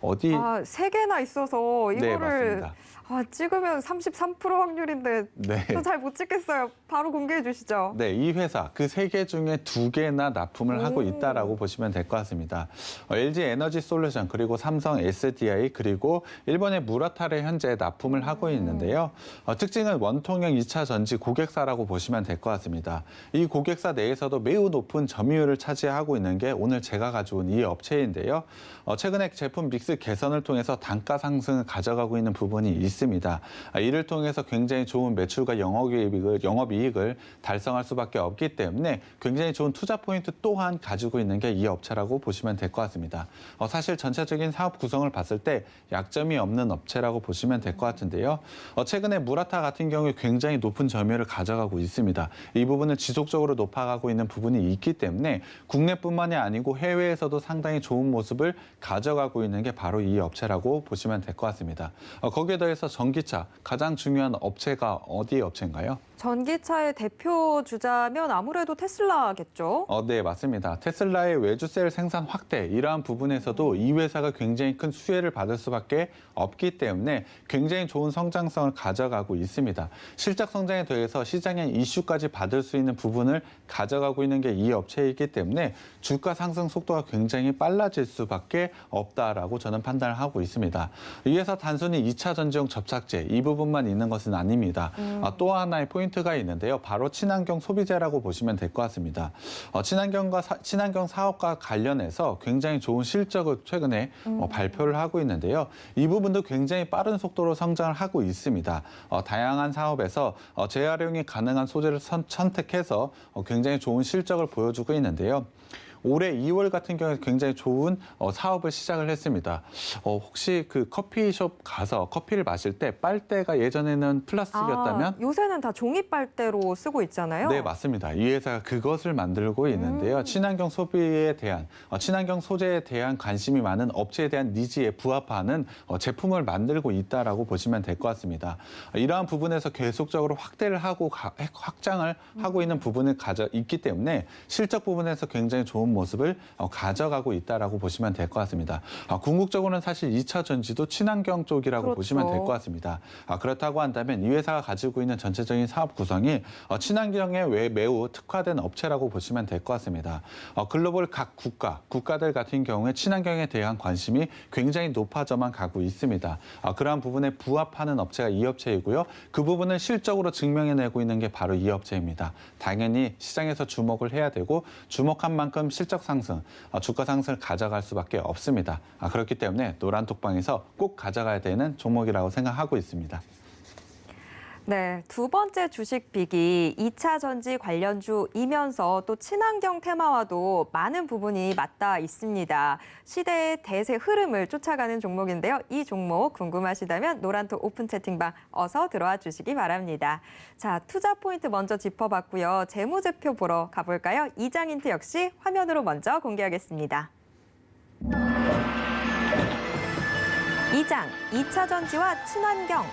어디? 3개나 있어서 네, 이거를 맞습니다. 찍으면 33% 확률인데 네. 저 잘 못 찍겠어요. 바로 공개해 주시죠. 네, 이 회사 그 3개 중에 2개나 납품을 하고 있다라고 보시면 될 것 같습니다. LG 에너지 솔루션, 그리고 삼성 SDI, 그리고 일본의 무라타를 현재 납품을 하고 있는데요. 특징은 원통형 2차 전지 고객사라고 보시면 될 것 같습니다. 이 고객사 내에서도 매우 높은 점유율을 차지하고 있는 게 오늘 제가 가져온 이 업체인데요. 최근에 제품 믹스 개선을 통해서 단가 상승을 가져가고 있는 부분이 있습니다. 이를 통해서 굉장히 좋은 매출과 영업이익을 달성할 수밖에 없기 때문에 굉장히 좋은 투자 포인트 또한 가지고 있는 게 이 업체라고 보시면 될 것 같습니다. 사실 전체적인 사업 구성을 봤을 때 약점이 없는 업체라고 보시면 될 것 같은데요. 최근에 무라타 같은 경우에 굉장히 높은 점유율을 가져가고 있습니다. 이 부분은 지속적으로 높아가고 있는 부분이 있기 때문에 국내뿐만이 아니고 해외에서도 상당히 좋은 모습을 가져가고 있는 게 바로 이 업체라고 보시면 될 것 같습니다. 거기에 더해서 전기차, 가장 중요한 업체가 어디 업체인가요? 전기차의 대표 주자면 아무래도 테슬라겠죠? 네, 맞습니다. 테슬라의 외주셀 생산 확대, 이러한 부분에서도 이 회사가 굉장히 큰 수혜를 받을 수밖에 없기 때문에 굉장히 좋은 성장성을 가져가고 있습니다. 실적 성장에 더해서 시장의 이슈까지 받을 수 있는 부분을 가져가고 있는 게 이 업체이기 때문에 주가 상승 속도가 굉장히 빨라질 수밖에 없다라고 저는 판단을 하고 있습니다. 이 회사 단순히 2차 전지용 접착제 이 부분만 있는 것은 아닙니다. 또 하나의 포인트가 있는데요. 바로 친환경 소비재라고 보시면 될 것 같습니다. 친환경 사업과 관련해서 굉장히 좋은 실적을 최근에 발표를 하고 있는데요. 이 부분도 굉장히 빠른 속도로 성장을 하고 있습니다. 다양한 사업에서 재활용이 가능한 소재를 선택해서 굉장히 좋은 실적을 보여주고 있는데요. 올해 2월 같은 경우에 굉장히 좋은 사업을 시작을 했습니다. 혹시 그 커피숍 가서 커피를 마실 때 빨대가 예전에는 플라스틱이었다면? 요새는 다 종이 빨대로 쓰고 있잖아요. 네, 맞습니다. 이 회사가 그것을 만들고 있는데요. 친환경 소비에 대한, 친환경 소재에 대한 관심이 많은 업체에 대한 니즈에 부합하는 제품을 만들고 있다라고 보시면 될 것 같습니다. 이러한 부분에서 계속적으로 확대를 하고 확장을 하고 있는 부분을 있기 때문에 실적 부분에서 굉장히 좋은 모습을 가져가고 있다라고 보시면 될 것 같습니다. 궁극적으로는 사실 2차 전지도 친환경 쪽이라고 그렇죠. 보시면 될 것 같습니다. 그렇다고 한다면 이 회사가 가지고 있는 전체적인 사업 구성이 친환경에 매우 특화된 업체라고 보시면 될 것 같습니다. 글로벌 각 국가들 같은 경우에 친환경에 대한 관심이 굉장히 높아져만 가고 있습니다. 그러한 부분에 부합하는 업체가 이 업체이고요. 그 부분을 실적으로 증명해내고 있는 게 바로 이 업체입니다. 당연히 시장에서 주목을 해야 되고 주목한 만큼 실적 상승, 주가 상승을 가져갈 수밖에 없습니다. 그렇기 때문에 노란톡방에서 꼭 가져가야 되는 종목이라고 생각하고 있습니다. 네, 두 번째 주식 빅이 2차 전지 관련주이면서 또 친환경 테마와도 많은 부분이 맞닿아 있습니다. 시대의 대세 흐름을 쫓아가는 종목인데요. 이 종목 궁금하시다면 노란톡 오픈 채팅방 어서 들어와 주시기 바랍니다. 자, 투자 포인트 먼저 짚어봤고요. 재무제표 보러 가볼까요? 이장 힌트 역시 화면으로 먼저 공개하겠습니다. 2장, 2차 전지와 친환경.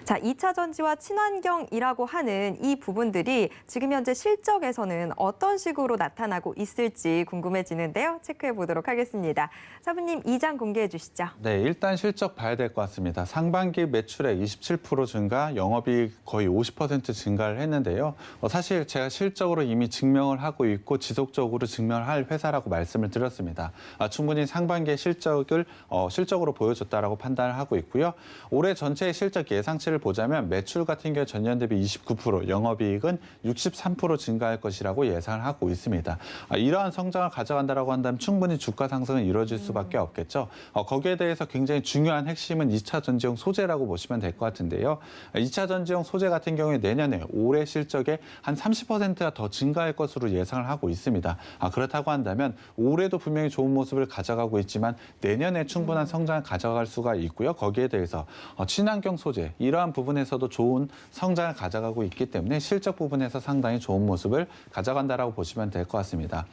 자, 2차 전지와 친환경이라고 하는 이 부분들이 지금 현재 실적에서는 어떤 식으로 나타나고 있을지 궁금해지는데요. 체크해 보도록 하겠습니다. 사부님, 2장 공개해 주시죠. 네, 일단 실적 봐야 될 것 같습니다. 상반기 매출액 27% 증가, 영업이익 거의 50% 증가를 했는데요. 사실 제가 실적으로 이미 증명을 하고 있고 지속적으로 증명을 할 회사라고 말씀을 드렸습니다. 충분히 상반기의 실적을 실적으로 보여줬다라고 판단을 하고 있고요. 올해 전체의 실적 예상치를 보자면 매출 같은 경우 전년 대비 29%, 영업이익은 63% 증가할 것이라고 예상을 하고 있습니다. 이러한 성장을 가져간다라고 한다면 충분히 주가 상승은 이루어질 수밖에 없겠죠. 거기에 대해서 굉장히 중요한 핵심은 2차 전지용 소재라고 보시면 될 것 같은데요. 2차 전지용 소재 같은 경우에 내년에 올해 실적에 한 30%가 더 증가할 것으로 예상을 하고 있습니다. 그렇다고 한다면 올해도 분명히 좋은 모습을 가져가고 있지만 내년에 충분한 성장을 가져갈 수가 있고요. 거기에 대해서 친환경 소재, 이러한 부분에서도 좋은 성장을 가져가고 있기 때문에 실적 부분에서 상당히 좋은 모습을 가져간다라고 보시면 될 것 같습니다.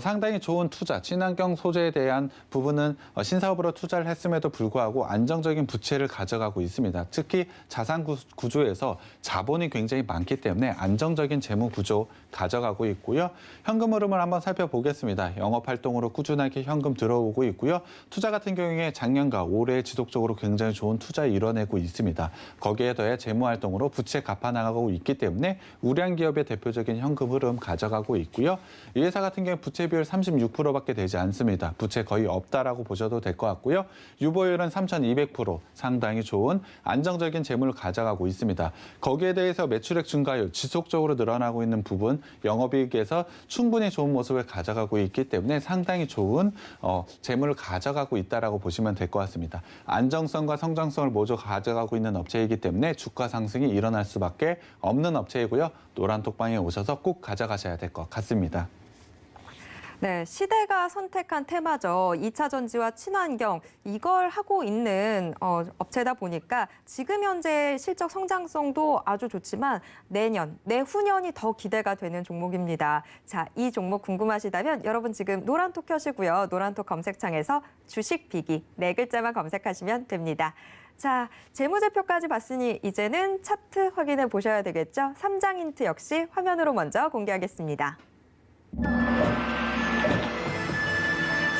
상당히 좋은 투자, 친환경 소재에 대한 부분은 신사업으로 투자를 했음에도 불구하고 안정적인 부채를 가져가고 있습니다. 특히 자산 구조에서 자본이 굉장히 많기 때문에 안정적인 재무 구조 가져가고 있고요. 현금 흐름을 한번 살펴보겠습니다. 영업활동으로 꾸준하게 현금 들어오고 있고요. 투자 같은 경우에 작년과 올해 지속적으로 굉장히 좋은 투자를 이뤄내고 있습니다. 거기에 더해 재무활동으로 부채 갚아나가고 있기 때문에 우량 기업의 대표적인 현금 흐름 가져가고 있고요. 이 회사 같은 경우 부채 비율 36%밖에 되지 않습니다. 부채 거의 없다라고 보셔도 될 것 같고요. 유보율은 3,200%, 상당히 좋은 안정적인 재물을 가져가고 있습니다. 거기에 대해서 매출액 증가율 지속적으로 늘어나고 있는 부분, 영업이익에서 충분히 좋은 모습을 가져가고 있기 때문에 상당히 좋은 재물을 가져가고 있다라고 보시면 될 것 같습니다. 안정성과 성장성을 모두 가져가고 있는 업체이기 때문에 주가 상승이 일어날 수밖에 없는 업체이고요. 노란톡방에 오셔서 꼭 가져가셔야 될 것 같습니다. 네, 시대가 선택한 테마죠. 2차 전지와 친환경, 이걸 하고 있는 업체다 보니까 지금 현재 실적 성장성도 아주 좋지만 내년, 내후년이 더 기대가 되는 종목입니다. 자, 이 종목 궁금하시다면 여러분 지금 노란톡 켜시고요. 노란톡 검색창에서 주식 빅이 4글자만 검색하시면 됩니다. 자, 재무제표까지 봤으니 이제는 차트 확인해 보셔야 되겠죠. 3장 힌트 역시 화면으로 먼저 공개하겠습니다.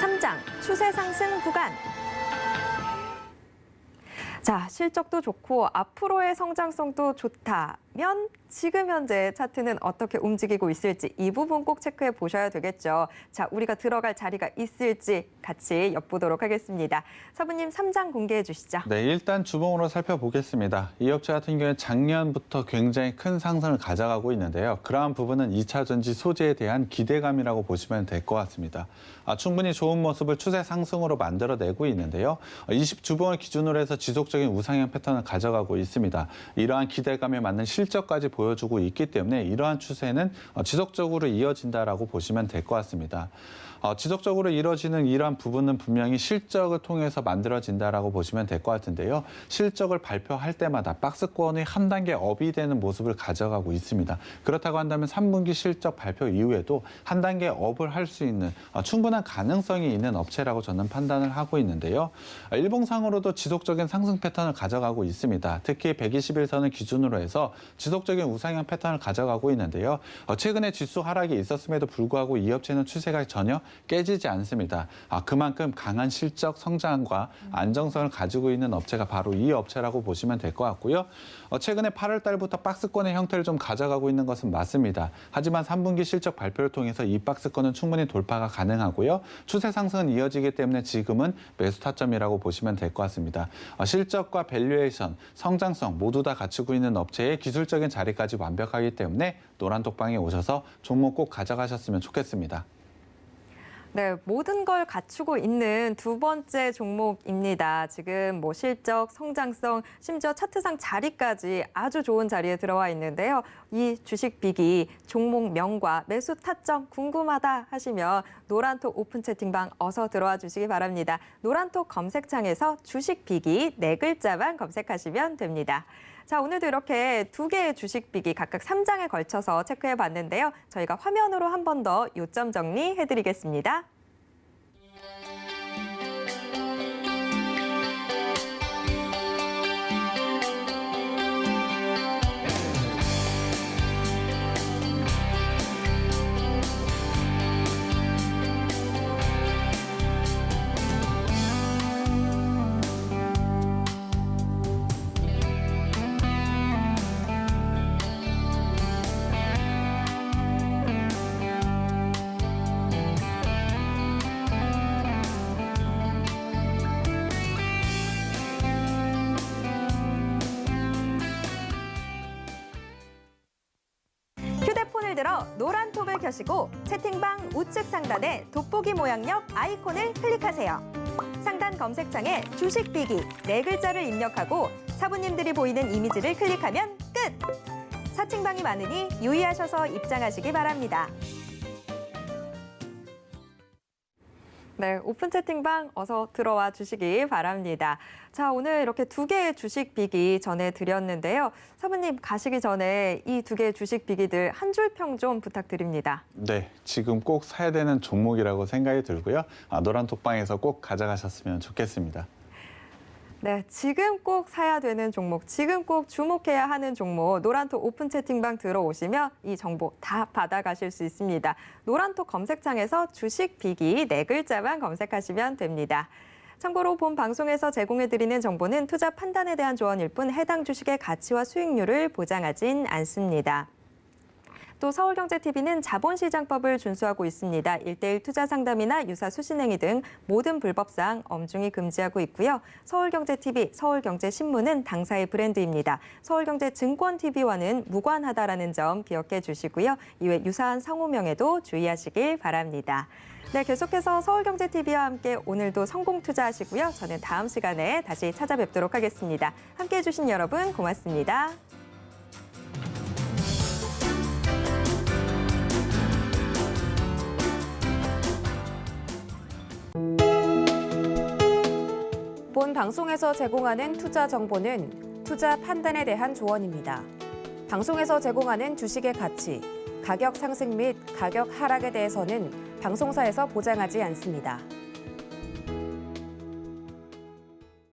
3장 추세 상승 구간. 자, 실적도 좋고 앞으로의 성장성도 좋다면 지금 현재 차트는 어떻게 움직이고 있을지 이 부분 꼭 체크해 보셔야 되겠죠. 자, 우리가 들어갈 자리가 있을지 같이 엿보도록 하겠습니다. 사부님 3장 공개해 주시죠. 네, 일단 주봉으로 살펴보겠습니다. 이 업체 같은 경우에 작년부터 굉장히 큰 상승을 가져가고 있는데요. 그러한 부분은 2차 전지 소재에 대한 기대감이라고 보시면 될 것 같습니다. 충분히 좋은 모습을 추세 상승으로 만들어내고 있는데요. 20주봉을 기준으로 해서 지속적인 우상향 패턴을 가져가고 있습니다. 이러한 기대감에 맞는 실적까지 보여주고 있기 때문에 이러한 추세는 지속적으로 이어진다라고 보시면 될 것 같습니다. 지속적으로 이뤄지는 이러한 부분은 분명히 실적을 통해서 만들어진다라고 보시면 될 것 같은데요. 실적을 발표할 때마다 박스권이 한 단계 업이 되는 모습을 가져가고 있습니다. 그렇다고 한다면 3분기 실적 발표 이후에도 한 단계 업을 할 수 있는 충분한 가능성이 있는 업체라고 저는 판단을 하고 있는데요. 일봉상으로도 지속적인 상승 패턴을 가져가고 있습니다. 특히 120일선을 기준으로 해서 지속적인 우상향 패턴을 가져가고 있는데요. 최근에 지수 하락이 있었음에도 불구하고 이 업체는 추세가 전혀 깨지지 않습니다. 그만큼 강한 실적 성장과 안정성을 가지고 있는 업체가 바로 이 업체라고 보시면 될 것 같고요. 최근에 8월 달부터 박스권의 형태를 좀 가져가고 있는 것은 맞습니다. 하지만 3분기 실적 발표를 통해서 이 박스권은 충분히 돌파가 가능하고요. 추세 상승은 이어지기 때문에 지금은 매수 타점이라고 보시면 될 것 같습니다. 실적과 밸류에이션, 성장성 모두 다 갖추고 있는 업체의 기술적인 자리까지 완벽하기 때문에 노란톡방에 오셔서 종목 꼭 가져가셨으면 좋겠습니다. 네, 모든 걸 갖추고 있는 두 번째 종목입니다. 지금 실적, 성장성, 심지어 차트상 자리까지 아주 좋은 자리에 들어와 있는데요. 이 주식 빅이 종목명과 매수 타점 궁금하다 하시면 노란톡 오픈 채팅방 어서 들어와 주시기 바랍니다. 노란톡 검색창에서 주식 빅이 4글자만 검색하시면 됩니다. 자, 오늘도 이렇게 두 개의 주식 빅이 각각 3장에 걸쳐서 체크해 봤는데요. 저희가 화면으로 한 번 더 요점 정리해 드리겠습니다. 휴대폰을 들어 노란톡을 켜시고 채팅방 우측 상단에 돋보기 모양옆 아이콘을 클릭하세요. 상단 검색창에 주식 빅이 4글자를 입력하고 사부님들이 보이는 이미지를 클릭하면 끝! 사칭방이 많으니 유의하셔서 입장하시기 바랍니다. 네, 오픈 채팅방 어서 들어와 주시기 바랍니다. 자, 오늘 이렇게 두 개의 주식 빅이 전해드렸는데요. 사부님 가시기 전에 이 두 개의 주식 빅이들 한 줄 평 좀 부탁드립니다. 네, 지금 꼭 사야 되는 종목이라고 생각이 들고요. 노란톡방에서 꼭 가져가셨으면 좋겠습니다. 네, 지금 꼭 사야 되는 종목, 지금 꼭 주목해야 하는 종목, 노란톡 오픈 채팅방 들어오시면 이 정보 다 받아가실 수 있습니다. 노란톡 검색창에서 주식 빅이 4글자만 검색하시면 됩니다. 참고로 본 방송에서 제공해드리는 정보는 투자 판단에 대한 조언일 뿐 해당 주식의 가치와 수익률을 보장하진 않습니다. 또 서울경제TV는 자본시장법을 준수하고 있습니다. 1:1 투자 상담이나 유사 수신행위 등 모든 불법사항 엄중히 금지하고 있고요. 서울경제TV, 서울경제신문은 당사의 브랜드입니다. 서울경제증권TV와는 무관하다라는 점 기억해 주시고요. 이외 유사한 상호명에도 주의하시길 바랍니다. 네, 계속해서 서울경제TV와 함께 오늘도 성공 투자하시고요. 저는 다음 시간에 다시 찾아뵙도록 하겠습니다. 함께해 주신 여러분 고맙습니다. 본 방송에서 제공하는 투자 정보는 투자 판단에 대한 조언입니다. 방송에서 제공하는 주식의 가치, 가격 상승 및 가격 하락에 대해서는 방송사에서 보장하지 않습니다.